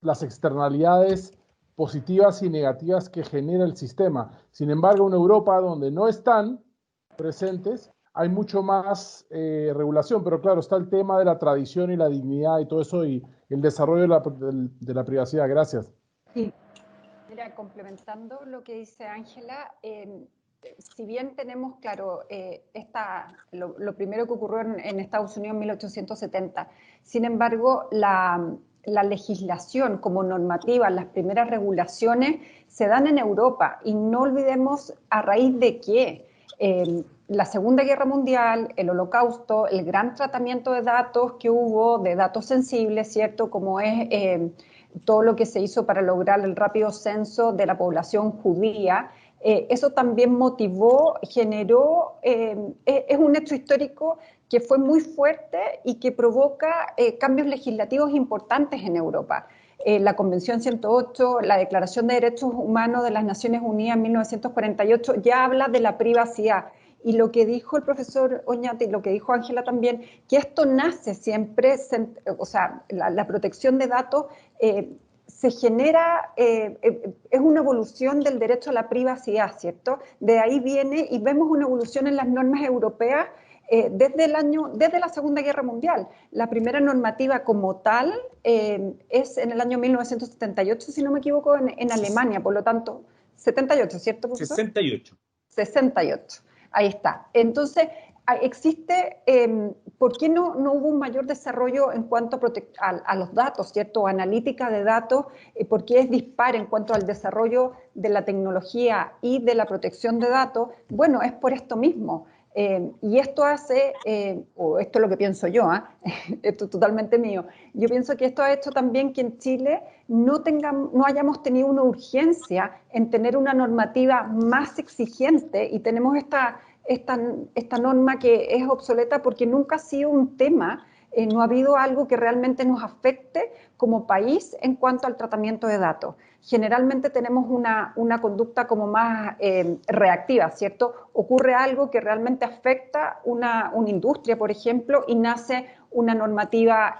las externalidades positivas y negativas que genera el sistema. Sin embargo, en Europa, donde no están presentes, hay mucho más regulación, pero claro, está el tema de la tradición y la dignidad y todo eso, y el desarrollo de la privacidad. Gracias. Sí. Mira, complementando lo que dice Ángela, si bien tenemos, claro, lo primero que ocurrió en Estados Unidos en 1870, sin embargo, la legislación como normativa, las primeras regulaciones se dan en Europa, y no olvidemos a raíz de qué. La Segunda Guerra Mundial, el Holocausto, el gran tratamiento de datos que hubo, de datos sensibles, ¿cierto? Como es todo lo que se hizo para lograr el rápido censo de la población judía. Eso también generó, es un hecho histórico que fue muy fuerte y que provoca cambios legislativos importantes en Europa. La Convención 108, la Declaración de Derechos Humanos de las Naciones Unidas en 1948, ya habla de la privacidad. Y lo que dijo el profesor Oñate y lo que dijo Ángela también, que esto nace siempre, o sea, la protección de datos se genera, es una evolución del derecho a la privacidad, ¿cierto? De ahí viene, y vemos una evolución en las normas europeas desde la Segunda Guerra Mundial. La primera normativa como tal es en el año 1978, si no me equivoco, en Alemania, por lo tanto, 78, ¿cierto, profesor? 68. 68, ahí está. Entonces, existe, ¿por qué no hubo un mayor desarrollo en cuanto a los datos, ¿cierto? Analítica de datos, ¿por qué es dispar en cuanto al desarrollo de la tecnología y de la protección de datos? Bueno, es por esto mismo. Y esto hace, o esto es lo que pienso yo, esto es totalmente mío, yo pienso que esto ha hecho también que en Chile no hayamos tenido una urgencia en tener una normativa más exigente, y tenemos esta norma que es obsoleta porque nunca ha sido un tema, no ha habido algo que realmente nos afecte como país en cuanto al tratamiento de datos. Generalmente tenemos una conducta como más reactiva, ¿cierto? Ocurre algo que realmente afecta una industria, por ejemplo, y nace una normativa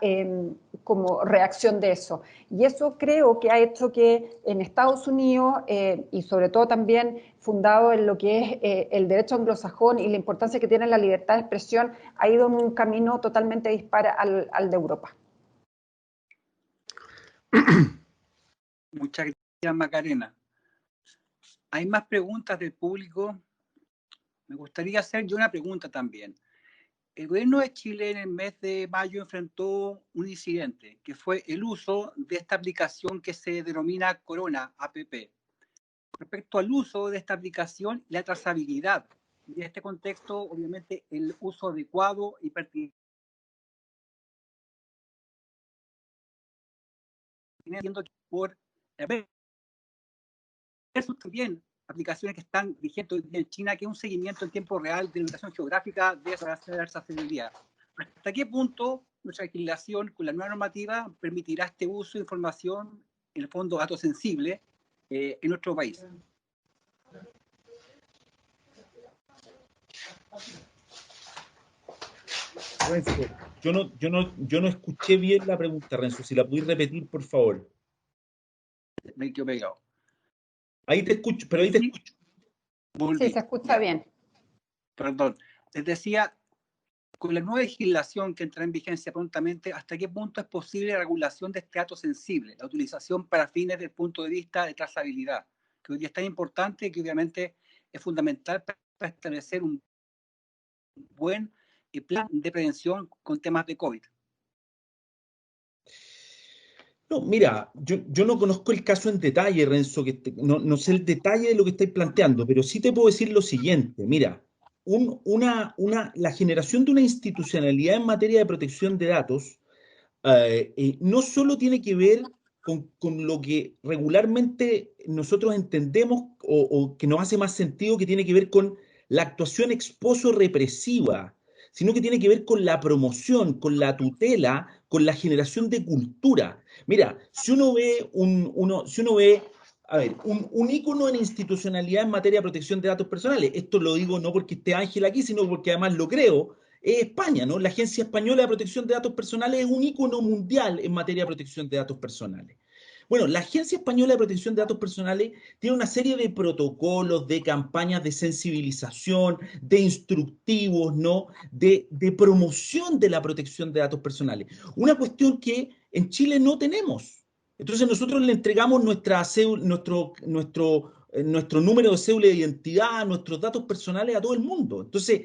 como reacción de eso. Y eso creo que ha hecho que en Estados Unidos, y sobre todo también fundado en lo que es el derecho anglosajón y la importancia que tiene la libertad de expresión, ha ido en un camino totalmente dispar al de Europa. Muchas gracias, Macarena. ¿Hay más preguntas del público? Me gustaría hacer yo una pregunta también. El gobierno de Chile en el mes de mayo enfrentó un incidente, que fue el uso de esta aplicación que se denomina Corona App. Respecto al uso de esta aplicación y la trazabilidad, y en este contexto, obviamente, el uso adecuado y pertinente por también aplicaciones que están vigentes hoy día en China, que es un seguimiento en tiempo real de la ubicación geográfica de esa trazabilidad. ¿Hasta qué punto nuestra legislación con la nueva normativa permitirá este uso de información, en el fondo datos sensibles, en nuestro país? Renzo, yo no escuché bien la pregunta, Renzo. Si la pudiste repetir, por favor. Me quedo pegado. Ahí te escucho, pero ahí te escucho. Volví. Sí, se escucha bien. Perdón. Les decía, con la nueva legislación que entrará en vigencia prontamente, ¿hasta qué punto es posible la regulación de este dato sensible, la utilización para fines del punto de vista de trazabilidad, que hoy día es tan importante y que obviamente es fundamental para establecer un buen plan de prevención con temas de COVID? No, mira, yo no conozco el caso en detalle, Renzo, no sé el detalle de lo que estáis planteando, pero sí te puedo decir lo siguiente. Mira, la generación de una institucionalidad en materia de protección de datos no solo tiene que ver con lo que regularmente nosotros entendemos o que nos hace más sentido, que tiene que ver con la actuación ex post represiva, sino que tiene que ver con la promoción, con la tutela, con la generación de cultura. Mira, si uno ve un ícono en institucionalidad en materia de protección de datos personales, esto lo digo no porque esté Ángel aquí, sino porque además lo creo, es España, ¿no? La Agencia Española de Protección de Datos Personales es un ícono mundial en materia de protección de datos personales. Bueno, la Agencia Española de Protección de Datos Personales tiene una serie de protocolos, de campañas de sensibilización, de instructivos, ¿no? De promoción de la protección de datos personales. Una cuestión que en Chile no tenemos. Entonces nosotros le entregamos nuestro número de cédula de identidad, nuestros datos personales a todo el mundo. Entonces,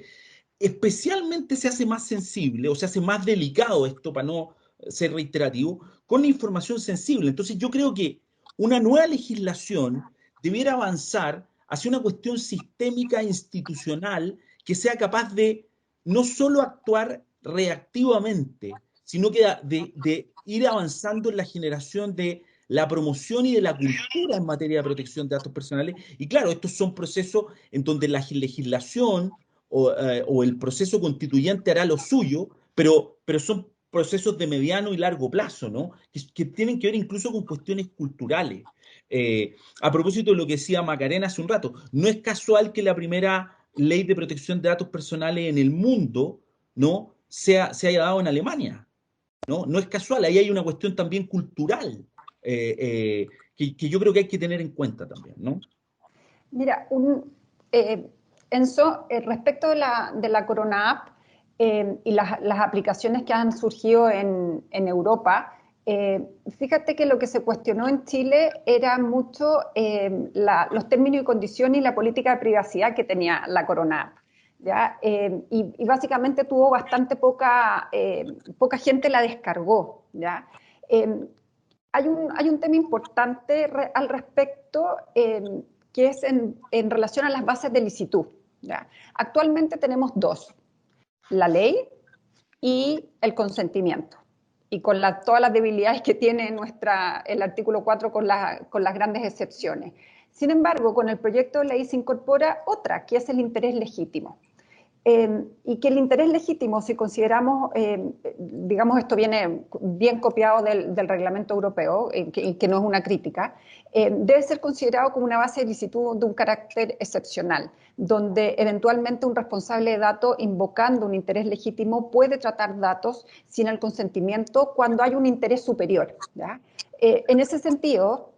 especialmente se hace más sensible o se hace más delicado esto, para no ser reiterativo, con la información sensible. Entonces yo creo que una nueva legislación debiera avanzar hacia una cuestión sistémica e institucional que sea capaz de no solo actuar reactivamente, sino que de ir avanzando en la generación de la promoción y de la cultura en materia de protección de datos personales. Y claro, estos son procesos en donde la legislación o el proceso constituyente hará lo suyo, pero son procesos de mediano y largo plazo, ¿no? Que tienen que ver incluso con cuestiones culturales. A propósito de lo que decía Macarena hace un rato, no es casual que la primera ley de protección de datos personales en el mundo, ¿no? se haya dado en Alemania, ¿no? No es casual, ahí hay una cuestión también cultural que yo creo que hay que tener en cuenta también, ¿no? Mira, Enzo, respecto de la Corona App y las aplicaciones que han surgido en Europa, fíjate que lo que se cuestionó en Chile era mucho los términos y condiciones y la política de privacidad que tenía la Corona App. ¿Ya? Y básicamente tuvo bastante poca gente la descargó. ¿Ya? Hay un tema importante al respecto que es en relación a las bases de licitud. ¿Ya? Actualmente tenemos dos, la ley y el consentimiento, y con todas las debilidades que tiene el artículo 4 con las grandes excepciones. Sin embargo, con el proyecto de ley se incorpora otra, que es el interés legítimo. Y que el interés legítimo, si consideramos, digamos, esto viene bien copiado del reglamento europeo, que no es una crítica, debe ser considerado como una base de licitud de un carácter excepcional, donde eventualmente un responsable de datos, invocando un interés legítimo, puede tratar datos sin el consentimiento cuando hay un interés superior. ¿Ya? En ese sentido,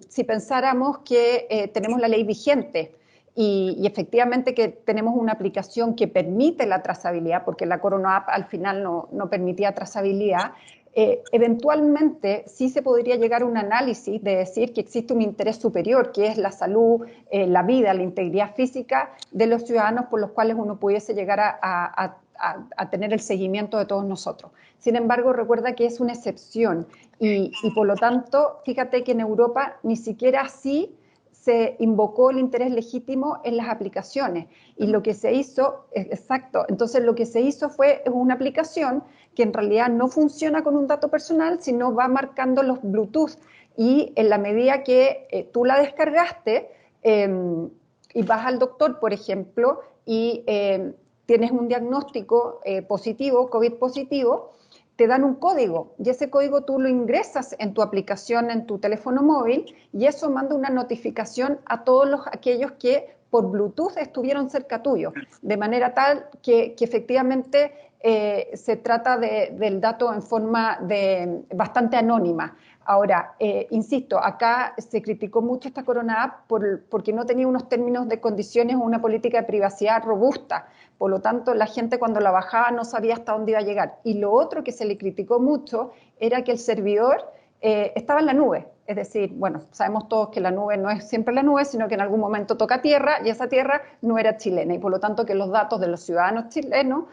si pensáramos que tenemos la ley vigente, y efectivamente que tenemos una aplicación que permite la trazabilidad, porque la Corona App al final no permitía trazabilidad, Eventualmente sí se podría llegar a un análisis de decir que existe un interés superior, que es la salud, la vida, la integridad física de los ciudadanos, por los cuales uno pudiese llegar a tener el seguimiento de todos nosotros. Sin embargo, recuerda que es una excepción y por lo tanto, fíjate que en Europa ni siquiera así se invocó el interés legítimo en las aplicaciones. Y lo que se hizo, exacto, entonces lo que se hizo fue una aplicación que en realidad no funciona con un dato personal, sino va marcando los Bluetooth. Y en la medida que tú la descargaste y vas al doctor, por ejemplo, y tienes un diagnóstico positivo, COVID positivo, te dan un código y ese código tú lo ingresas en tu aplicación, en tu teléfono móvil y eso manda una notificación a todos aquellos que por Bluetooth estuvieron cerca tuyo, de manera tal que efectivamente se trata del dato en forma bastante anónima. Ahora, insisto, acá se criticó mucho esta Corona App porque no tenía unos términos de condiciones o una política de privacidad robusta. Por lo tanto, la gente cuando la bajaba no sabía hasta dónde iba a llegar. Y lo otro que se le criticó mucho era que el servidor estaba en la nube. Es decir, bueno, sabemos todos que la nube no es siempre la nube, sino que en algún momento toca tierra y esa tierra no era chilena. Y por lo tanto que los datos de los ciudadanos chilenos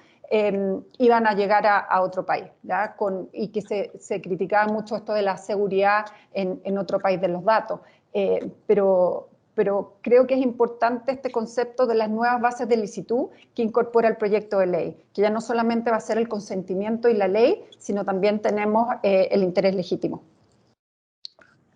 iban a llegar a otro país, ¿ya? Y que se criticaba mucho esto de la seguridad en otro país de los datos. Pero creo que es importante este concepto de las nuevas bases de licitud que incorpora el proyecto de ley, que ya no solamente va a ser el consentimiento y la ley, sino también tenemos el interés legítimo.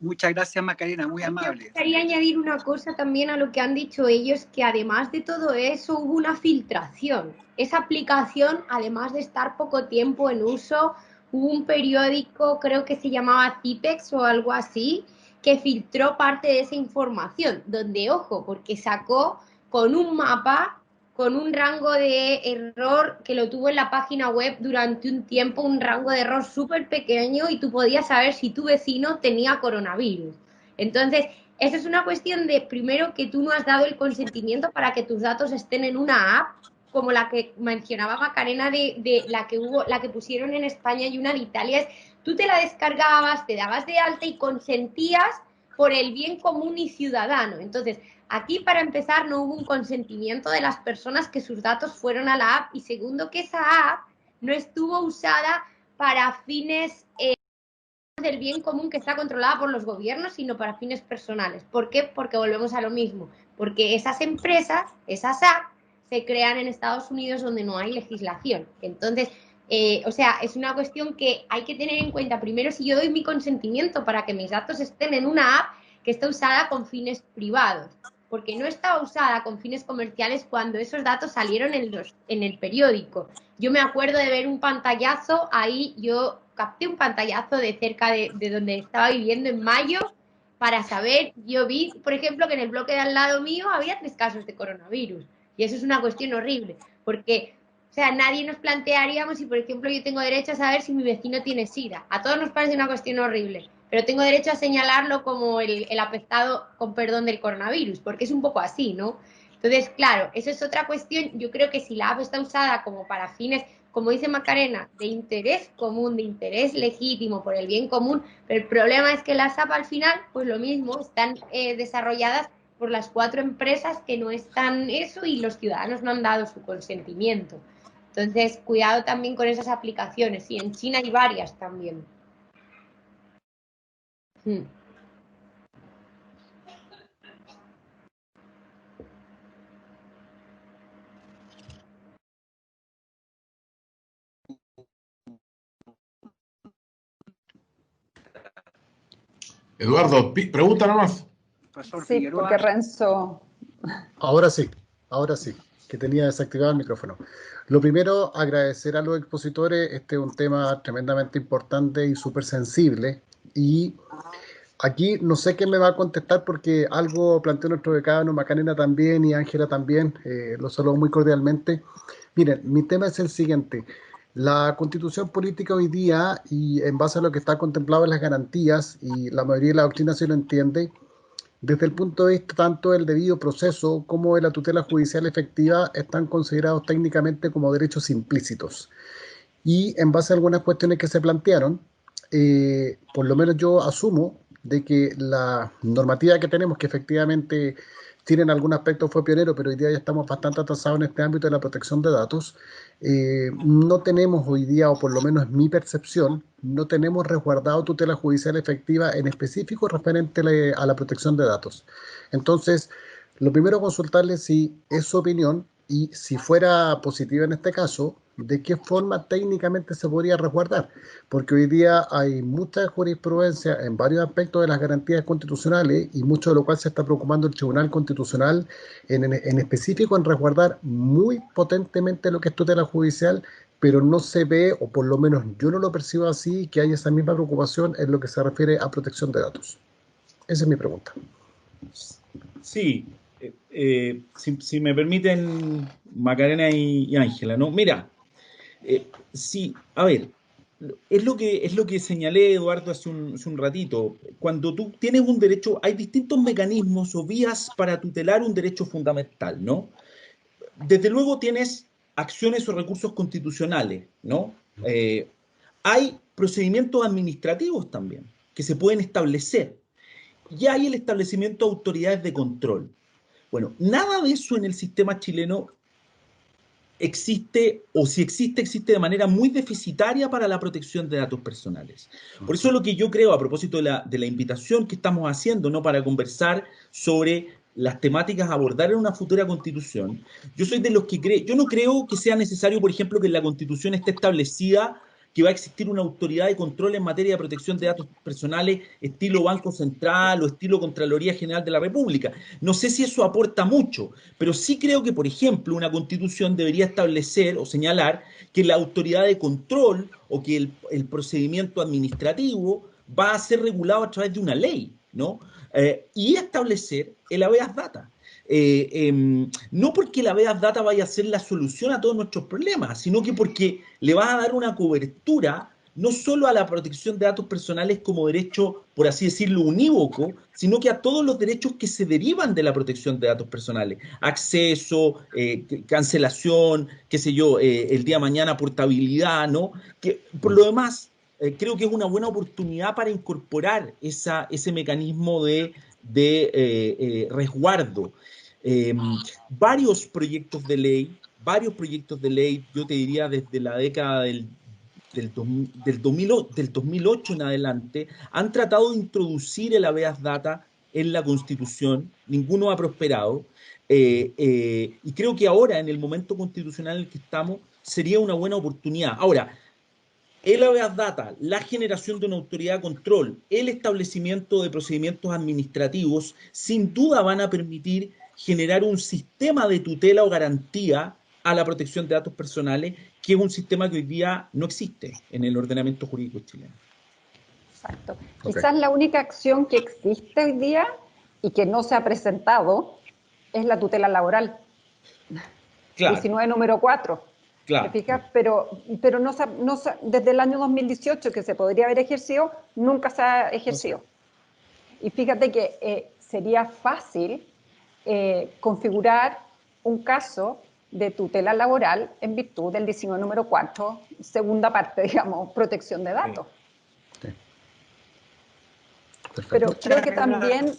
Muchas gracias, Macarena, muy amable. Me gustaría añadir una cosa también a lo que han dicho ellos, que además de todo eso hubo una filtración. Esa aplicación, además de estar poco tiempo en uso, hubo un periódico, creo que se llamaba Cipex o algo así, que filtró parte de esa información, donde, ojo, porque sacó con un mapa, con un rango de error que lo tuvo en la página web durante un tiempo, un rango de error súper pequeño y tú podías saber si tu vecino tenía coronavirus. Entonces, eso es una cuestión de, primero, que tú no has dado el consentimiento para que tus datos estén en una app, como la que mencionaba Macarena, de la que pusieron en España y una de Italia, es tú te la descargabas, te dabas de alta y consentías por el bien común y ciudadano. Entonces, aquí para empezar no hubo un consentimiento de las personas que sus datos fueron a la app y segundo que esa app no estuvo usada para fines del bien común que está controlada por los gobiernos, sino para fines personales. ¿Por qué? Porque volvemos a lo mismo. Porque esas empresas, esas apps, se crean en Estados Unidos donde no hay legislación. Entonces, o sea, es una cuestión que hay que tener en cuenta. Primero, si yo doy mi consentimiento para que mis datos estén en una app que está usada con fines privados, porque no estaba usada con fines comerciales cuando esos datos salieron en el periódico. Yo me acuerdo de ver un pantallazo, ahí yo capté un pantallazo de cerca de donde estaba viviendo en mayo para saber, yo vi, por ejemplo, que en el bloque de al lado mío había 3 casos de coronavirus. Y eso es una cuestión horrible, porque, o sea, nadie nos plantearíamos si, por ejemplo, yo tengo derecho a saber si mi vecino tiene SIDA. A todos nos parece una cuestión horrible, pero tengo derecho a señalarlo como el apestado, con perdón, del coronavirus, porque es un poco así, ¿no? Entonces, claro, eso es otra cuestión. Yo creo que si la app está usada como para fines, como dice Macarena, de interés común, de interés legítimo, por el bien común, pero el problema es que las apps al final, pues lo mismo, están desarrolladas por las 4 empresas que no están eso y los ciudadanos no han dado su consentimiento. Entonces, cuidado también con esas aplicaciones. Y en China hay varias también. Eduardo, pregunta nomás. Sí, porque Renzo... Ahora sí, que tenía desactivado el micrófono. Lo primero, agradecer a los expositores. Este es un tema tremendamente importante y súper sensible. Y aquí no sé quién me va a contestar porque algo planteó nuestro decano, Macarena también y Ángela también. Los saludo muy cordialmente. Miren, mi tema es el siguiente. La Constitución política hoy día, y en base a lo que está contemplado en las garantías, y la mayoría de la doctrina se lo entiende, desde el punto de vista tanto del debido proceso como de la tutela judicial efectiva, están considerados técnicamente como derechos implícitos. Y en base a algunas cuestiones que se plantearon, por lo menos yo asumo de que la normativa que tenemos, que efectivamente tiene en algún aspecto fue pionero, pero hoy día ya estamos bastante atrasados en este ámbito de la protección de datos, no tenemos hoy día, o por lo menos en mi percepción, no tenemos resguardado tutela judicial efectiva en específico referente a la protección de datos. Entonces, lo primero, consultarle si es su opinión y si fuera positiva en este caso, de qué forma técnicamente se podría resguardar, porque hoy día hay mucha jurisprudencia en varios aspectos de las garantías constitucionales y mucho de lo cual se está preocupando el Tribunal Constitucional en específico en resguardar muy potentemente lo que es tutela judicial, pero no se ve, o por lo menos yo no lo percibo así, que hay esa misma preocupación en lo que se refiere a protección de datos. Esa es mi pregunta. Sí, si me permiten, Macarena y Ángela, ¿no? Mira, sí, a ver, es lo que señalé, Eduardo, hace un ratito. Cuando tú tienes un derecho, hay distintos mecanismos o vías para tutelar un derecho fundamental, ¿no? Desde luego tienes acciones o recursos constitucionales, ¿no? Hay procedimientos administrativos también que se pueden establecer. Y hay el establecimiento de autoridades de control. Bueno, nada de eso en el sistema chileno existe, o si existe, existe de manera muy deficitaria para la protección de datos personales. Por eso lo que yo creo, a propósito de la invitación que estamos haciendo, ¿no?, para conversar sobre las temáticas a abordar en una futura constitución, yo soy de los que yo no creo que sea necesario, por ejemplo, que en la constitución esté establecida que va a existir una autoridad de control en materia de protección de datos personales estilo Banco Central o estilo Contraloría General de la República. No sé si eso aporta mucho, pero sí creo que, por ejemplo, una constitución debería establecer o señalar que la autoridad de control o que el procedimiento administrativo va a ser regulado a través de una ley, ¿no? Y establecer el habeas data. No porque la habeas data vaya a ser la solución a todos nuestros problemas, sino que porque le va a dar una cobertura no solo a la protección de datos personales como derecho, por así decirlo, unívoco, sino que a todos los derechos que se derivan de la protección de datos personales. Acceso, cancelación, qué sé yo, el día de mañana portabilidad, ¿no? Que, por lo demás, creo que es una buena oportunidad para incorporar ese mecanismo de resguardo. Varios proyectos de ley, yo te diría desde la década del 2008 en adelante, han tratado de introducir el habeas data en la Constitución, ninguno ha prosperado, y creo que ahora, en el momento constitucional en el que estamos, sería una buena oportunidad. Ahora, el habeas data, la generación de una autoridad de control, el establecimiento de procedimientos administrativos, sin duda van a permitir generar un sistema de tutela o garantía a la protección de datos personales, que es un sistema que hoy día no existe en el ordenamiento jurídico chileno. Exacto. Okay. Quizás la única acción que existe hoy día y que no se ha presentado es la tutela laboral. Claro. 19 número 4. Claro. ¿Me fijas? Pero no, desde el año 2018 que se podría haber ejercido, nunca se ha ejercido. Y fíjate que sería fácil configurar un caso de tutela laboral en virtud del 19 número 4, segunda parte, digamos, protección de datos. Sí. Pero creo que también,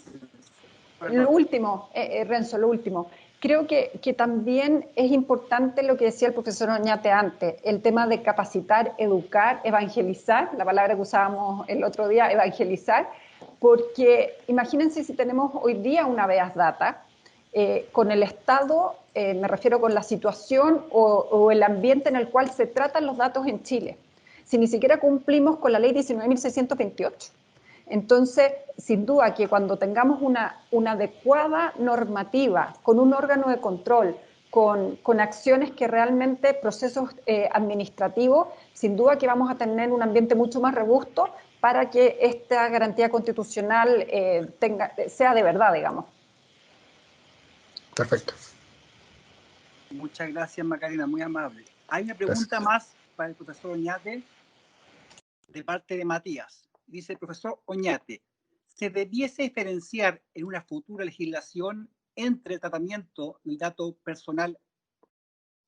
lo último, Renzo, lo último, creo que también es importante lo que decía el profesor Oñate antes, el tema de capacitar, educar, evangelizar, la palabra que usábamos el otro día, evangelizar, porque imagínense si tenemos hoy día una habeas data, con el Estado, me refiero con la situación o el ambiente en el cual se tratan los datos en Chile, si ni siquiera cumplimos con la ley 19.628. Entonces, sin duda que cuando tengamos una adecuada normativa, con un órgano de control, con acciones que realmente, procesos administrativos, sin duda que vamos a tener un ambiente mucho más robusto para que esta garantía constitucional sea de verdad, digamos. Perfecto. Muchas gracias, Macarena, muy amable. Hay una pregunta más para el profesor Oñate de parte de Matías. Dice el profesor Oñate, ¿se debiese diferenciar en una futura legislación entre el tratamiento del dato personal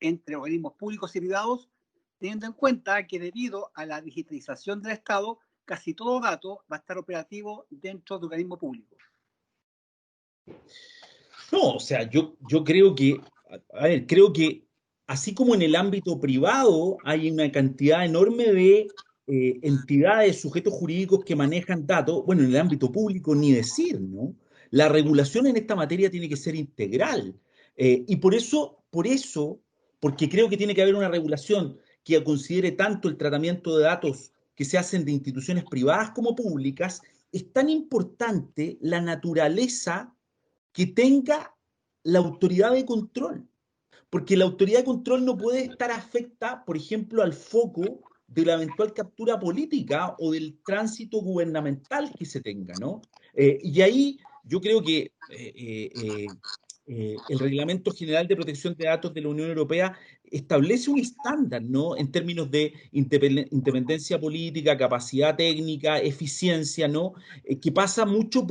entre organismos públicos y privados, teniendo en cuenta que debido a la digitalización del Estado casi todo dato va a estar operativo dentro de organismo público. No, o sea, yo creo que, a ver, creo que así como en el ámbito privado hay una cantidad enorme de entidades, sujetos jurídicos que manejan datos, bueno, en el ámbito público ni decir, ¿no? La regulación en esta materia tiene que ser integral. Y porque creo que tiene que haber una regulación que considere tanto el tratamiento de datos que se hacen de instituciones privadas como públicas, es tan importante la naturaleza que tenga la autoridad de control, porque la autoridad de control no puede estar afecta, por ejemplo, al foco de la eventual captura política o del tránsito gubernamental que se tenga, ¿no? Y ahí yo creo que el Reglamento General de Protección de Datos de la Unión Europea establece un estándar, ¿no? En términos de independencia política, capacidad técnica, eficiencia, ¿no? Que pasa mucho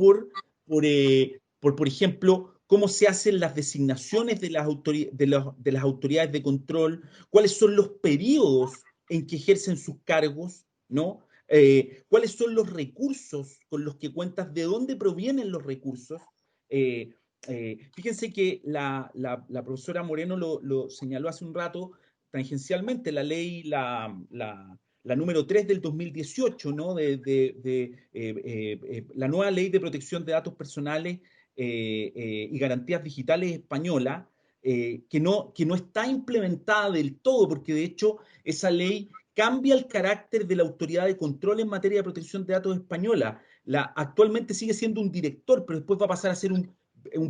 por ejemplo, cómo se hacen las designaciones de de las autoridades de control, cuáles son los periodos en que ejercen sus cargos, ¿no? Cuáles son los recursos con los que cuentas, de dónde provienen los recursos. Fíjense que la profesora Moreno lo señaló hace un rato tangencialmente, la ley, la número 3 del 2018, ¿no? La nueva ley de protección de datos personales y garantías digitales española, que no está implementada del todo, porque de hecho esa ley cambia el carácter de la autoridad de control en materia de protección de datos española. Actualmente sigue siendo un director, pero después va a pasar a ser un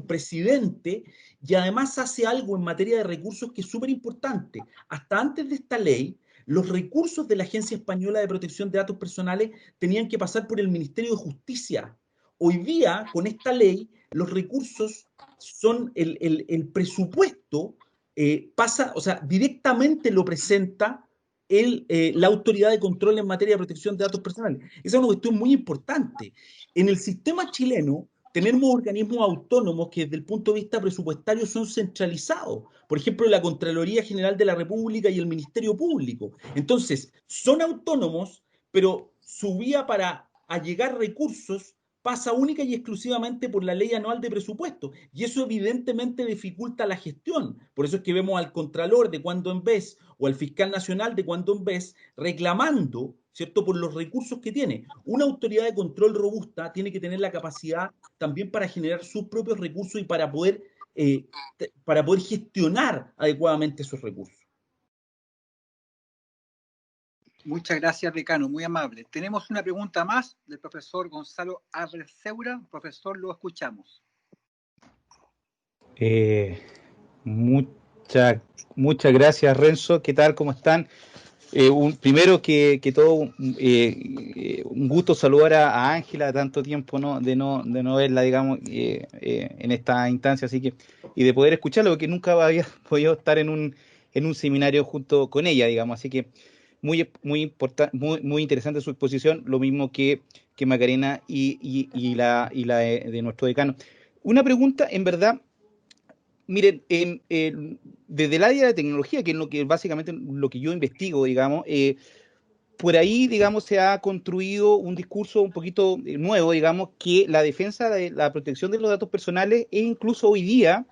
presidente, y además hace algo en materia de recursos que es súper importante. Hasta antes de esta ley, los recursos de la Agencia Española de Protección de Datos Personales tenían que pasar por el Ministerio de Justicia. Hoy día, con esta ley, los recursos son el presupuesto, pasa, o sea, directamente lo presenta la autoridad de control en materia de protección de datos personales. Esa es una cuestión muy importante. En el sistema chileno tenemos organismos autónomos que desde el punto de vista presupuestario son centralizados. Por ejemplo, la Contraloría General de la República y el Ministerio Público. Entonces, son autónomos, pero su vía para allegar recursos pasa única y exclusivamente por la ley anual de presupuesto. Y eso evidentemente dificulta la gestión. Por eso es que vemos al Contralor de cuando en vez o al Fiscal Nacional de cuando en vez reclamando, ¿cierto?, por los recursos que tiene. Una autoridad de control robusta tiene que tener la capacidad también para generar sus propios recursos y para poder gestionar adecuadamente esos recursos. Muchas gracias, decano, muy amable. Tenemos una pregunta más del profesor Gonzalo Arceura. Profesor, lo escuchamos. Muchas gracias, Renzo. ¿Qué tal? ¿Cómo están? Primero que todo, un gusto saludar a Ángela, tanto tiempo de no verla, digamos, en esta instancia, así que, y de poder escucharla, porque nunca había podido estar en un seminario junto con ella, digamos, así que muy interesante su exposición, lo mismo que Macarena y la de nuestro decano. Una pregunta, en verdad. Miren, desde el área de tecnología, que es lo que básicamente lo que yo investigo, digamos, por ahí, digamos, se ha construido un discurso un poquito nuevo, digamos, que la defensa de la protección de los datos personales es incluso hoy día,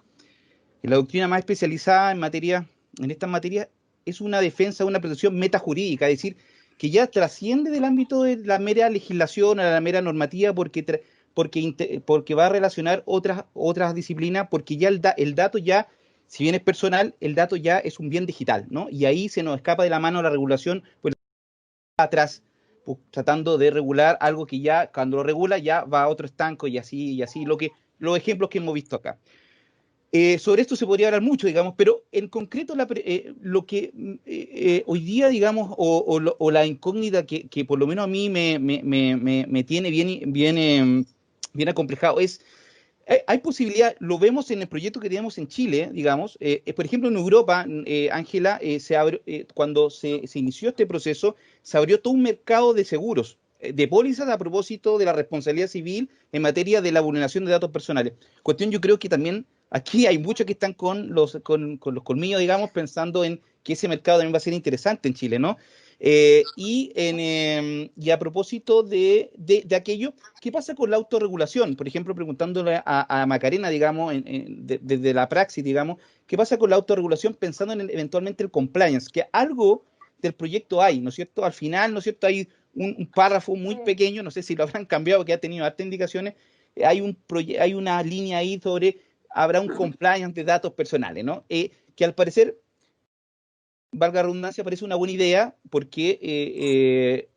la doctrina más especializada en estas materias, es una defensa, una protección metajurídica, es decir, que ya trasciende del ámbito de la mera legislación, a la mera normativa, porque va a relacionar otras disciplinas, porque ya el dato ya, si bien es personal, el dato ya es un bien digital, ¿no? Y ahí se nos escapa de la mano la regulación, pues atrás, pues, tratando de regular algo que ya, cuando lo regula, ya va a otro estanco y así, los ejemplos que hemos visto acá. Sobre esto se podría hablar mucho, digamos, pero en concreto lo que hoy día, digamos, o la incógnita que por lo menos a mí me tiene bien acomplejado es, hay posibilidad, lo vemos en el proyecto que tenemos en Chile, digamos, por ejemplo en Europa, Ángela, cuando se inició este proceso, se abrió todo un mercado de seguros, de pólizas a propósito de la responsabilidad civil en materia de la vulneración de datos personales. Cuestión, yo creo que también aquí hay muchos que están con los colmillos, digamos, pensando en que ese mercado también va a ser interesante en Chile, ¿no? Y a propósito de aquello, ¿qué pasa con la autorregulación? Por ejemplo, preguntándole a Macarena, digamos, desde la praxis, digamos, ¿qué pasa con la autorregulación pensando en eventualmente el compliance? Que algo del proyecto hay, ¿no es cierto? Al final, ¿no es cierto? Hay un párrafo muy pequeño, no sé si lo habrán cambiado, que ha tenido hartas indicaciones, hay una línea ahí sobre, habrá un compliance de datos personales, ¿no? Que al parecer, valga la redundancia, parece una buena idea, porque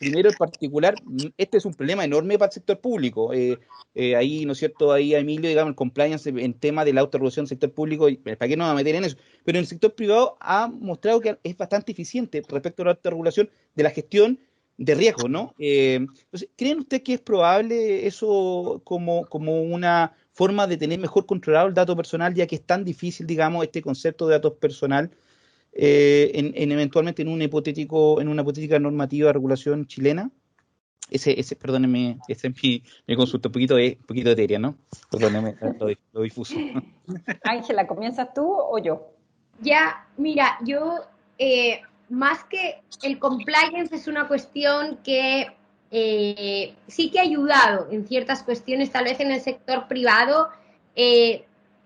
primero en particular, este es un problema enorme para el sector público. Ahí, ¿no es cierto? Ahí, Emilio, digamos, el compliance en tema de la autorregulación del sector público, ¿para qué no va a meter en eso? Pero en el sector privado ha mostrado que es bastante eficiente respecto a la autorregulación de la gestión de riesgo, ¿no? Entonces, ¿creen ustedes que es probable eso como una forma de tener mejor controlado el dato personal, ya que es tan difícil, digamos, este concepto de datos personal, eventualmente en una hipotética normativa de regulación chilena? Perdónenme, esa es mi consulta, un poquito etérea, ¿no? Perdónenme lo difuso. Ángela, ¿comienzas tú o yo? Ya, mira, yo, más que el compliance, es una cuestión que sí que ha ayudado en ciertas cuestiones, tal vez en el sector privado.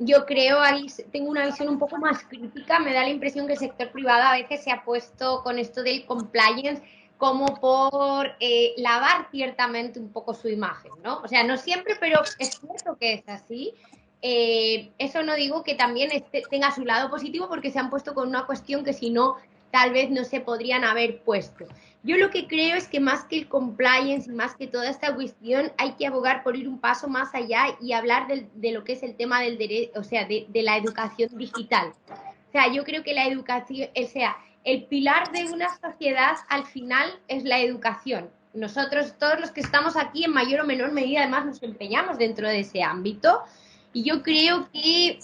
Yo creo, ahí tengo una visión un poco más crítica, me da la impresión que el sector privado a veces se ha puesto con esto del compliance como por lavar ciertamente un poco su imagen, ¿no? O sea, no siempre, pero es cierto que es así. Eso no digo que también tenga su lado positivo, porque se han puesto con una cuestión que si no, tal vez no se podrían haber puesto. Yo lo que creo es que más que el compliance y más que toda esta cuestión, hay que abogar por ir un paso más allá y hablar de lo que es el tema del derecho, o sea, de la educación digital. O sea, yo creo que la educación, o sea, el pilar de una sociedad al final es la educación. Nosotros, todos los que estamos aquí, en mayor o menor medida, además nos empeñamos dentro de ese ámbito. Y yo creo que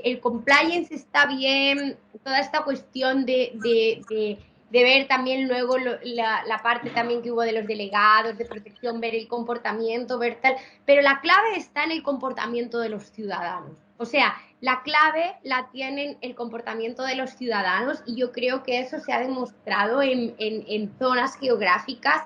el compliance está bien, toda esta cuestión de ver también luego la parte también que hubo de los delegados, de protección, ver el comportamiento, ver tal, pero la clave está en el comportamiento de los ciudadanos. O sea, la clave la tienen el comportamiento de los ciudadanos, y yo creo que eso se ha demostrado en zonas geográficas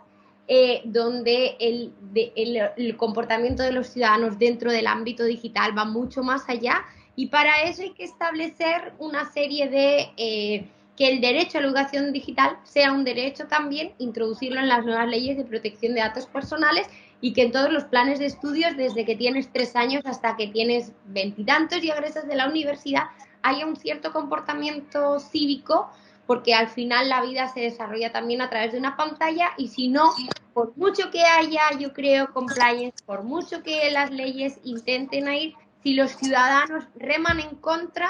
donde el comportamiento de los ciudadanos dentro del ámbito digital va mucho más allá, y para eso hay que establecer una serie de que el derecho a la educación digital sea un derecho también, introducirlo en las nuevas leyes de protección de datos personales, y que en todos los planes de estudios, desde que tienes 3 años hasta que tienes 20 y tantos y egresas de la universidad, haya un cierto comportamiento cívico, porque al final la vida se desarrolla también a través de una pantalla, y si no, por mucho que haya, yo creo, compliance, por mucho que las leyes intenten ir, si los ciudadanos reman en contra,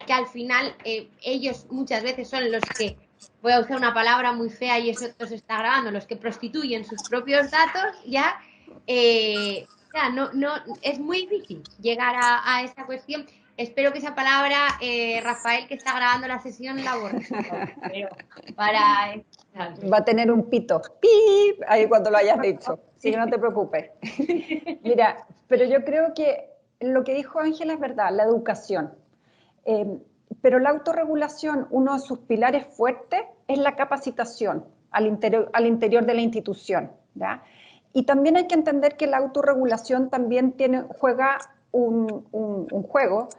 que al final ellos muchas veces son los que, voy a usar una palabra muy fea y eso se está grabando, los que prostituyen sus propios datos, ya no, es muy difícil llegar a esa cuestión. Espero que esa palabra, Rafael, que está grabando la sesión, la borre. Pero para... Va a tener un pito, ¡pip!, ahí cuando lo hayas dicho, así que no te preocupes. Mira, pero yo creo que lo que dijo Ángela es verdad, la educación. Pero la autorregulación, uno de sus pilares fuertes es la capacitación al interior de la institución, ¿ya? Y también hay que entender que la autorregulación también juega un juego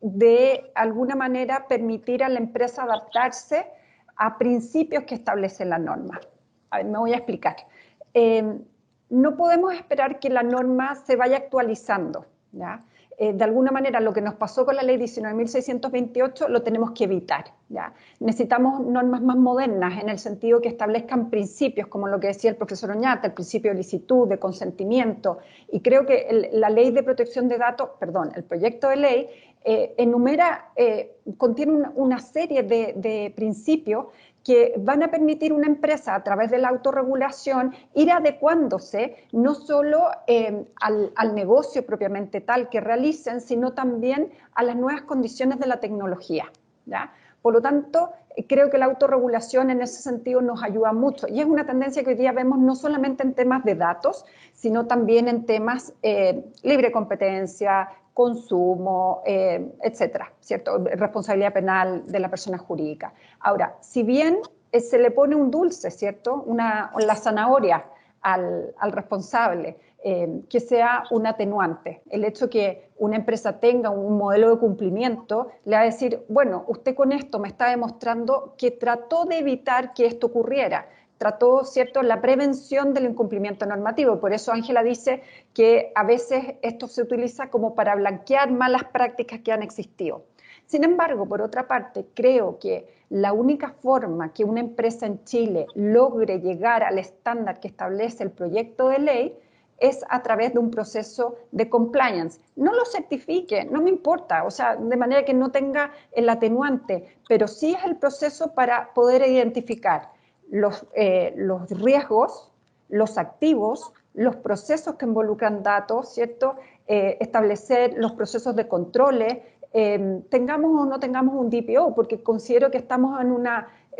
de alguna manera permitir a la empresa adaptarse a principios que establecen la norma. A ver, me voy a explicar. No podemos esperar que la norma se vaya actualizando, ¿ya? De alguna manera lo que nos pasó con la ley 19.628 lo tenemos que evitar, ¿ya? Necesitamos normas más modernas en el sentido que establezcan principios, como lo que decía el profesor Oñate, el principio de licitud, de consentimiento, y creo que la ley de protección de datos, el proyecto de ley contiene una serie de principios que van a permitir a una empresa, a través de la autorregulación, ir adecuándose no solo al negocio propiamente tal que realicen, sino también a las nuevas condiciones de la tecnología, ¿ya? Por lo tanto, creo que la autorregulación en ese sentido nos ayuda mucho, y es una tendencia que hoy día vemos no solamente en temas de datos, sino también en temas libre competencia, consumo, etcétera, ¿cierto? Responsabilidad penal de la persona jurídica. Ahora, si bien se le pone un dulce, ¿cierto? La zanahoria al responsable, que sea un atenuante. El hecho que una empresa tenga un modelo de cumplimiento le va a decir, bueno, usted con esto me está demostrando que trató de evitar que esto ocurriera, trató, ¿cierto?, la prevención del incumplimiento normativo. Por eso Ángela dice que a veces esto se utiliza como para blanquear malas prácticas que han existido. Sin embargo, por otra parte, creo que la única forma que una empresa en Chile logre llegar al estándar que establece el proyecto de ley es a través de un proceso de compliance. No lo certifique, no me importa, o sea, de manera que no tenga el atenuante, pero sí es el proceso para poder identificar los riesgos, los activos, los procesos que involucran datos, ¿cierto? Establecer los procesos de controles, tengamos o no tengamos un DPO, porque considero que estamos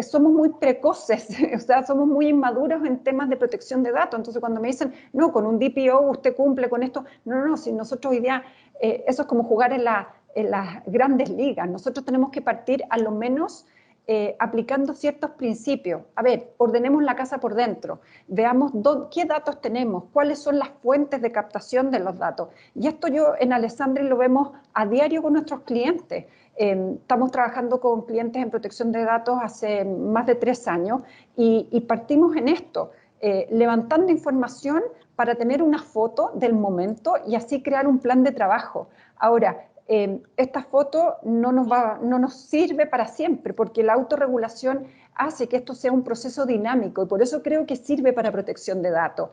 somos muy precoces, o sea, somos muy inmaduros en temas de protección de datos. Entonces, cuando me dicen, no, con un DPO usted cumple con esto, no, si nosotros hoy día, eso es como jugar en las grandes ligas. Nosotros tenemos que partir a lo menos aplicando ciertos principios. A ver, ordenemos la casa por dentro, veamos qué datos tenemos, cuáles son las fuentes de captación de los datos. Y esto yo en Alessandri lo vemos a diario con nuestros clientes. Estamos trabajando con clientes en protección de datos hace más de 3 años y partimos en esto, levantando información para tener una foto del momento y así crear un plan de trabajo. Ahora, esta foto no nos sirve para siempre, porque la autorregulación hace que esto sea un proceso dinámico y por eso creo que sirve para protección de datos.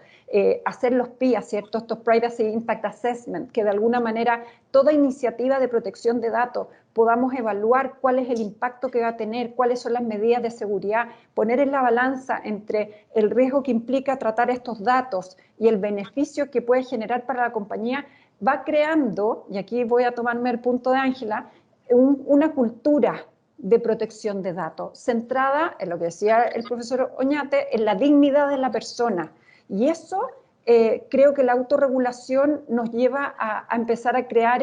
Hacer los PIA, ¿cierto? Estos Privacy Impact Assessment, que de alguna manera toda iniciativa de protección de datos podamos evaluar cuál es el impacto que va a tener, cuáles son las medidas de seguridad, poner en la balanza entre el riesgo que implica tratar estos datos y el beneficio que puede generar para la compañía, va creando, y aquí voy a tomarme el punto de Ángela, una cultura de protección de datos, centrada en lo que decía el profesor Oñate, en la dignidad de la persona. Y eso creo que la autorregulación nos lleva a empezar a crear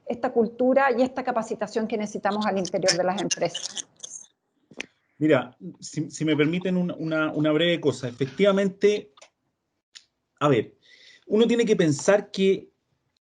esta cultura y esta capacitación que necesitamos al interior de las empresas. Mira, si me permiten una breve cosa. Efectivamente, a ver, uno tiene que pensar que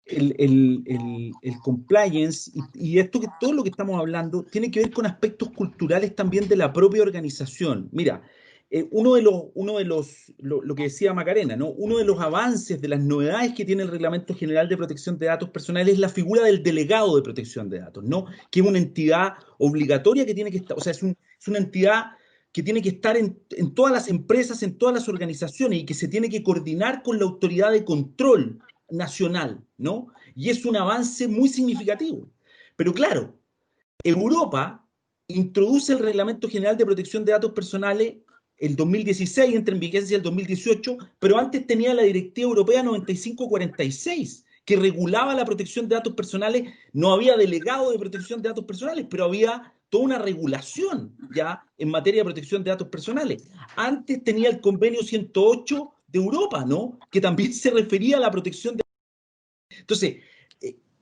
el compliance y esto que todo lo que estamos hablando tiene que ver con aspectos culturales también de la propia organización. Mira, lo que decía Macarena, ¿no? Uno de los avances, de las novedades que tiene el Reglamento General de Protección de Datos Personales es la figura del delegado de protección de datos, ¿no? Que es una entidad obligatoria que tiene que estar, o sea, es una entidad que tiene que estar en todas las empresas, en todas las organizaciones y que se tiene que coordinar con la autoridad de control nacional, ¿no? Y es un avance muy significativo. Pero claro, Europa introduce el Reglamento General de Protección de Datos Personales el 2016, entra en vigencia el 2018, pero antes tenía la Directiva Europea 9546, que regulaba la protección de datos personales. No había delegado de protección de datos personales, pero había toda una regulación ya en materia de protección de datos personales. Antes tenía el Convenio 108 de Europa, ¿no? Que también se refería a la protección de... Entonces,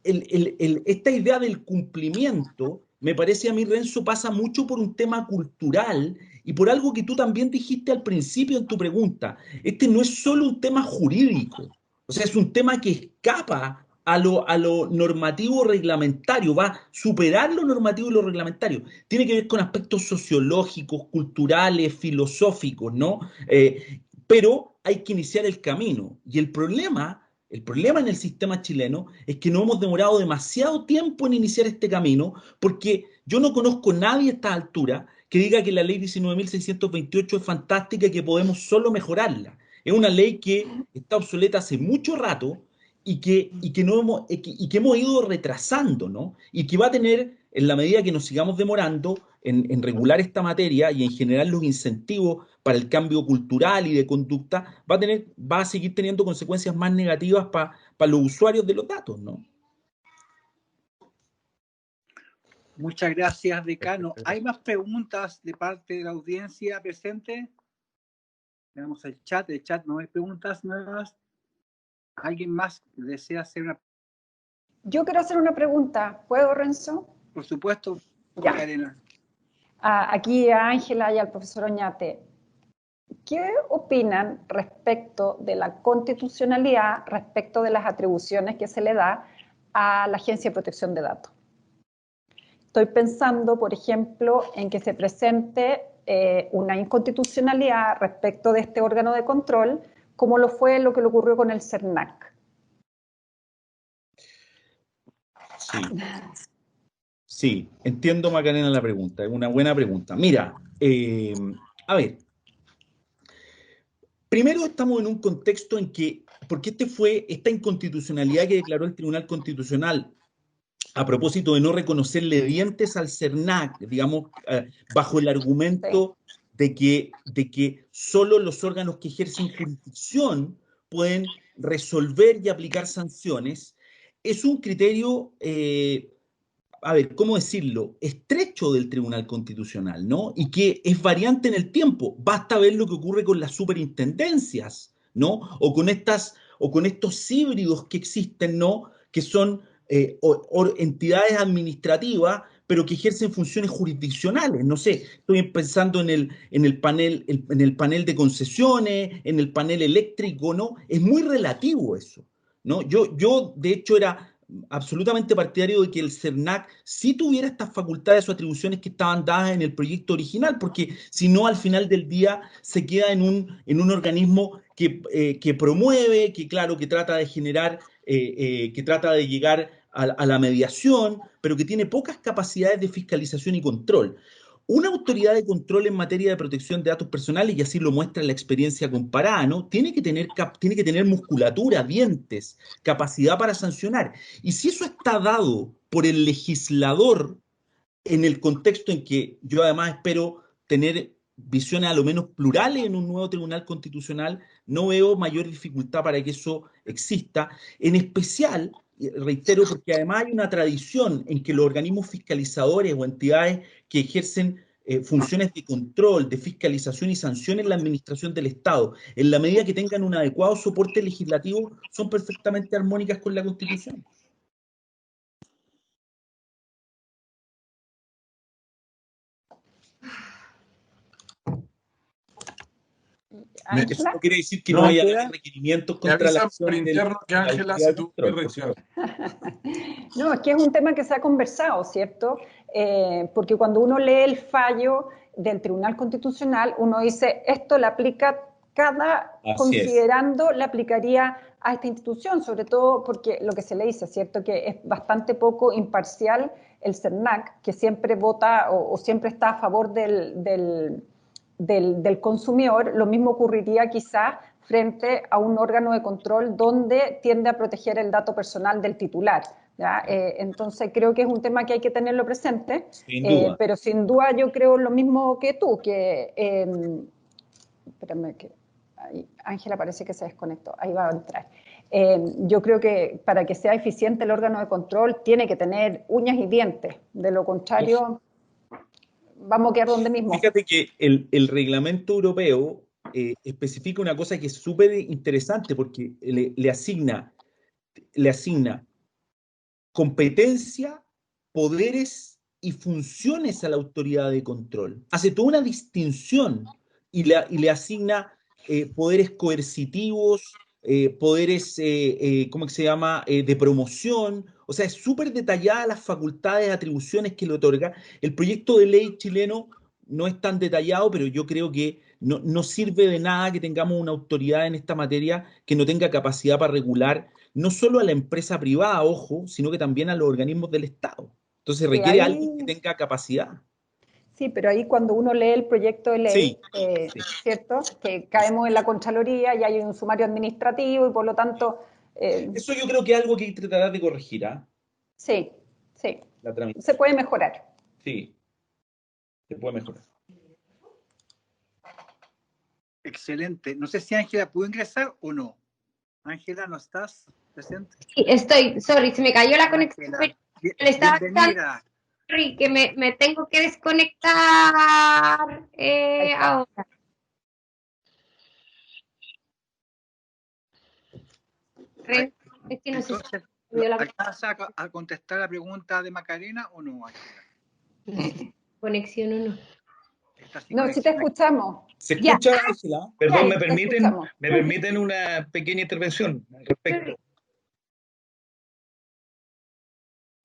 esta idea del cumplimiento, me parece a mí, Renzo, pasa mucho por un tema cultural y por algo que tú también dijiste al principio en tu pregunta. Este no es solo un tema jurídico, o sea, es un tema que escapa a lo normativo reglamentario, va a superar lo normativo y lo reglamentario. Tiene que ver con aspectos sociológicos, culturales, filosóficos, ¿no? Pero hay que iniciar el camino. Y el problema en el sistema chileno es que no hemos demorado demasiado tiempo en iniciar este camino, porque yo no conozco a nadie a esta altura que diga que la ley 19.628 es fantástica y que podemos solo mejorarla. Es una ley que está obsoleta hace mucho rato y que hemos ido retrasando, ¿no? Y que va a tener, en la medida que nos sigamos demorando en regular esta materia y en generar los incentivos para el cambio cultural y de conducta, va a seguir teniendo consecuencias más negativas para los usuarios de los datos, ¿no? Muchas gracias, decano. ¿Hay más preguntas de parte de la audiencia presente? Veamos el chat no hay preguntas nuevas. ¿Alguien más desea hacer una? Yo quiero hacer una pregunta. ¿Puedo, Renzo? Por supuesto, Ya. Macarena. Aquí a Ángela y al profesor Oñate. ¿Qué opinan respecto de la constitucionalidad, respecto de las atribuciones que se le da a la Agencia de Protección de Datos? Estoy pensando, por ejemplo, en que se presente una inconstitucionalidad respecto de este órgano de control, como lo fue lo que le ocurrió con el CERNAC. Sí, entiendo, Macarena, la pregunta. Es una buena pregunta. Mira, a ver, primero estamos en un contexto en que, porque esta inconstitucionalidad que declaró el Tribunal Constitucional a propósito de no reconocerle dientes al CERNAC, digamos, bajo el argumento de que solo los órganos que ejercen jurisdicción pueden resolver y aplicar sanciones, es un criterio, a ver, ¿cómo decirlo?, estrecho del Tribunal Constitucional, ¿no? Y que es variante en el tiempo. Basta ver lo que ocurre con las superintendencias, ¿no? O con estos híbridos que existen, ¿no? Que son entidades administrativas, pero que ejercen funciones jurisdiccionales. No sé, estoy pensando en el panel de concesiones, en el panel eléctrico, ¿no? Es muy relativo eso, ¿no? Yo de hecho, era absolutamente partidario de que el CERNAC sí tuviera estas facultades o atribuciones que estaban dadas en el proyecto original, porque si no, al final del día se queda en un organismo que promueve, que claro, que trata de generar, que trata de llegar a la mediación, pero que tiene pocas capacidades de fiscalización y control. Una autoridad de control en materia de protección de datos personales, y así lo muestra la experiencia comparada, ¿no? Tiene que tener musculatura, dientes, capacidad para sancionar. Y si eso está dado por el legislador en el contexto en que yo además espero tener visiones a lo menos plurales en un nuevo tribunal constitucional, no veo mayor dificultad para que eso exista, en especial, reitero, porque además hay una tradición en que los organismos fiscalizadores o entidades que ejercen funciones de control, de fiscalización y sanción en la administración del Estado, en la medida que tengan un adecuado soporte legislativo, son perfectamente armónicas con la Constitución. Eso no quiere decir que no haya requerimientos contra la acción del interno que Ángela se tuvo que retirar. No, es que es un tema que se ha conversado, ¿cierto? Porque cuando uno lee el fallo del Tribunal Constitucional, uno dice, esto le aplica considerando, le aplicaría a esta institución, sobre todo porque lo que se le dice, ¿cierto? Que es bastante poco imparcial el CERNAC, que siempre vota o siempre está a favor del consumidor. Lo mismo ocurriría quizás frente a un órgano de control donde tiende a proteger el dato personal del titular. Entonces creo que es un tema que hay que tenerlo presente, pero sin duda yo creo lo mismo que tú, que espérame, que Ángela parece que se desconectó, ahí va a entrar. Yo creo que para que sea eficiente el órgano de control tiene que tener uñas y dientes, de lo contrario vamos a quedar donde mismo. Fíjate que el reglamento europeo especifica una cosa que es súper interesante porque le asigna competencia, poderes y funciones a la autoridad de control. Hace toda una distinción y le asigna poderes coercitivos, poderes, ¿cómo se llama?, de promoción. O sea, es súper detallada las facultades, atribuciones que le otorga. El proyecto de ley chileno no es tan detallado, pero yo creo que no sirve de nada que tengamos una autoridad en esta materia que no tenga capacidad para regular no solo a la empresa privada, ojo, sino que también a los organismos del Estado. Entonces requiere alguien que tenga capacidad. Sí, pero ahí cuando uno lee el proyecto de ley, ¿cierto? Que caemos en la Contraloría y hay un sumario administrativo y por lo tanto... Eso yo creo que es algo que hay que tratar de corregir, ¿ah? Sí, sí. Se puede mejorar. Sí, se puede mejorar. Excelente. No sé si Ángela pudo ingresar o no. Ángela, ¿no estás presente? Sí, estoy. Sorry, se me cayó la conexión. Le estaba bienvenida. Sorry, que me tengo que desconectar ahora. Es que no sé si ¿Alcanza a contestar la pregunta de Macarena o no, Ángela? ¿Conexión o no? No, sí te escuchamos. ¿Se escucha, Ángela? Perdón, Sí, ¿me permiten una pequeña intervención al respecto?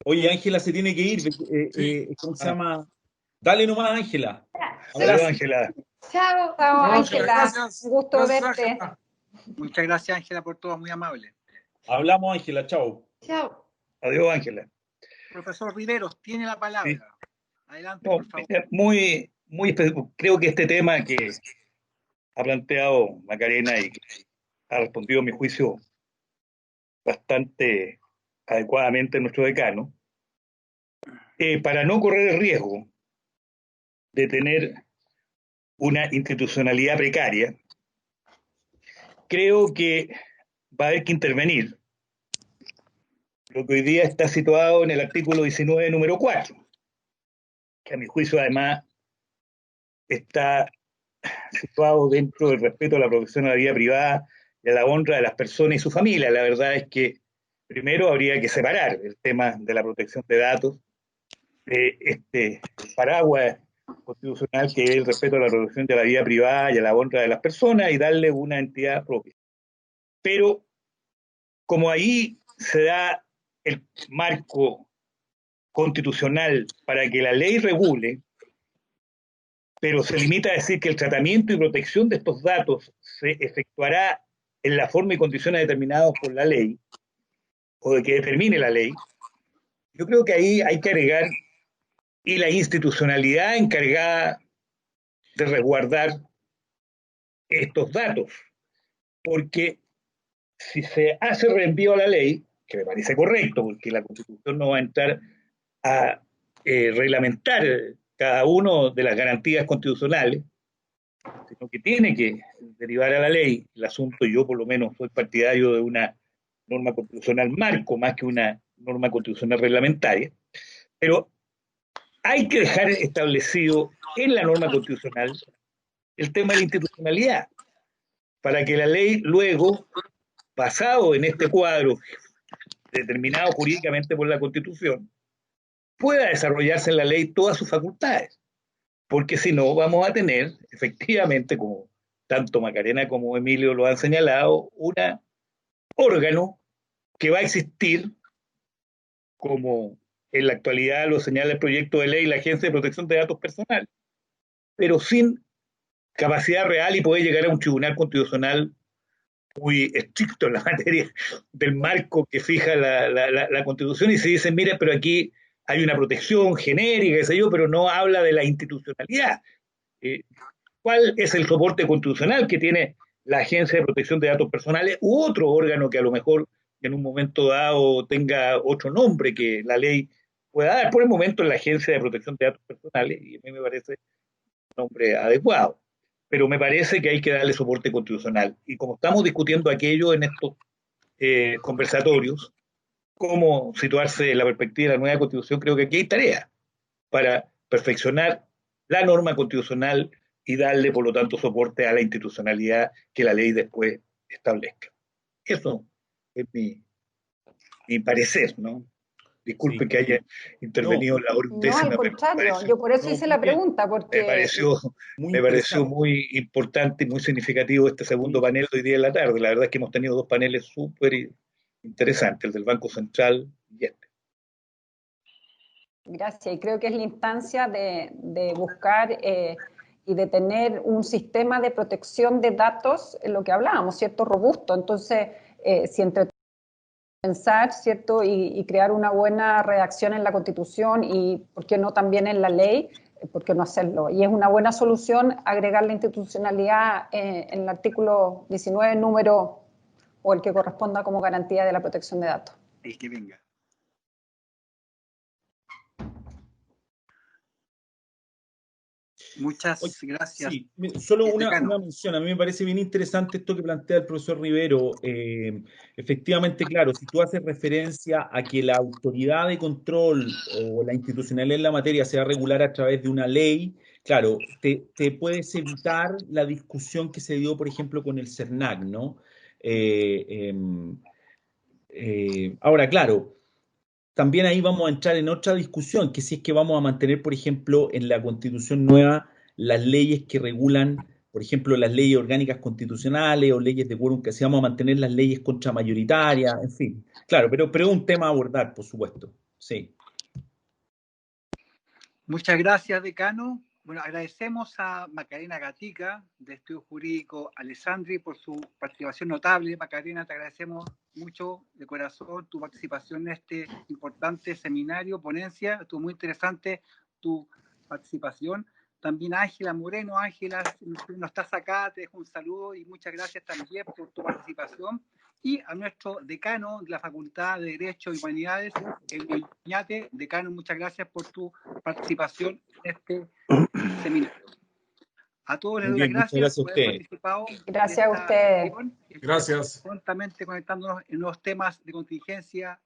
Oye, Ángela se tiene que ir. ¿Cómo se llama? Dale nomás, Ángela. Adiós, Ángela. Chao. Chao, Ángela. Gracias. Un gusto Gracias, verte. Ángela. Muchas gracias, Ángela, por todo, muy amable. Hablamos, Ángela. Chao. Chao. Adiós, Ángela. Profesor Riveros, tiene la palabra. Sí. Adelante, No, por favor. creo que este tema que ha planteado Macarena y que ha respondido, a mi juicio, bastante adecuadamente nuestro decano, para no correr el riesgo de tener una institucionalidad precaria, creo que va a haber que intervenir lo que hoy día está situado en el artículo 19, número 4, que a mi juicio además está situado dentro del respeto a la protección a la vida privada y a la honra de las personas y su familia. La verdad es que primero habría que separar el tema de la protección de datos de este paraguas constitucional que es el respeto a la protección de la vida privada y a la honra de las personas y darle una entidad propia. Pero como ahí se da el marco constitucional para que la ley regule, pero se limita a decir que el tratamiento y protección de estos datos se efectuará en la forma y condiciones determinadas por la ley, o de que determine la ley, yo creo que ahí hay que agregar y la institucionalidad encargada de resguardar estos datos, porque si se hace reenvío a la ley, que me parece correcto, porque la Constitución no va a entrar a reglamentar cada una de las garantías constitucionales, sino que tiene que derivar a la ley el asunto. Yo por lo menos soy partidario de una norma constitucional marco más que una norma constitucional reglamentaria, pero hay que dejar establecido en la norma constitucional el tema de la institucionalidad, para que la ley luego, basado en este cuadro determinado jurídicamente por la Constitución, pueda desarrollarse en la ley todas sus facultades. Porque si no, vamos a tener, efectivamente, como tanto Macarena como Emilio lo han señalado, un órgano que va a existir, como en la actualidad lo señala el proyecto de ley, la Agencia de Protección de Datos Personales, pero sin capacidad real y puede llegar a un tribunal constitucional muy estricto en la materia del marco que fija la Constitución y se dice, mire, pero aquí hay una protección genérica, qué sé yo, pero no habla de la institucionalidad. ¿Cuál es el soporte constitucional que tiene la Agencia de Protección de Datos Personales u otro órgano que a lo mejor en un momento dado tenga otro nombre que la ley pueda dar? Por el momento la Agencia de Protección de Datos Personales, y a mí me parece un nombre adecuado, pero me parece que hay que darle soporte constitucional. Y como estamos discutiendo aquello en estos conversatorios, cómo situarse en la perspectiva de la nueva Constitución, creo que aquí hay tarea para perfeccionar la norma constitucional y darle, por lo tanto, soporte a la institucionalidad que la ley después establezca. Eso es mi parecer, ¿no? Disculpe que haya intervenido la No, al contrario, yo por eso hice la pregunta, porque me pareció muy importante y muy significativo este segundo panel de hoy día en la tarde. La verdad es que hemos tenido dos paneles súper interesantes, el del Banco Central y este. Gracias, y creo que es la instancia de buscar y de tener un sistema de protección de datos, en lo que hablábamos, ¿cierto? Robusto. Entonces, si entre pensar, ¿cierto? Y crear una buena redacción en la Constitución y, ¿por qué no también en la ley? ¿Por qué no hacerlo? Y es una buena solución agregar la institucionalidad en el artículo 19, número, o el que corresponda como garantía de la protección de datos. El que venga. Muchas gracias. Sí, solo una mención. A mí me parece bien interesante esto que plantea el profesor Rivero. Efectivamente, claro, si tú haces referencia a que la autoridad de control o la institucionalidad en la materia se va a regular a través de una ley, claro, te puedes evitar la discusión que se dio, por ejemplo, con el CERNAC, ¿no? Ahora, claro, también ahí vamos a entrar en otra discusión, que si es que vamos a mantener, por ejemplo, en la Constitución nueva las leyes que regulan, por ejemplo, las leyes orgánicas constitucionales o leyes de quórum, que si vamos a mantener las leyes contramayoritarias, en fin. Claro, pero es un tema a abordar, por supuesto. Sí. Muchas gracias, decano. Bueno, agradecemos a Macarena Gatica, de Estudio Jurídico Alessandri, por su participación notable. Macarena, te agradecemos mucho de corazón tu participación en este importante seminario, ponencia. Estuvo muy interesante tu participación. También Ángela Moreno. Ángela, no estás acá, te dejo un saludo y muchas gracias también por tu participación. Y a nuestro decano de la Facultad de Derecho y Humanidades, Elvio Iñate. Decano, muchas gracias por tu participación en este seminario. A todos les doy las gracias por haber participado. Gracias a ustedes. Gracias. Prontamente conectándonos en los temas de contingencia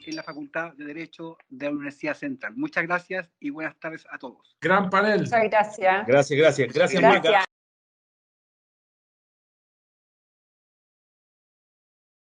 en la Facultad de Derecho de la Universidad Central. Muchas gracias y buenas tardes a todos. Gran panel. Muchas gracias. Gracias, Maca.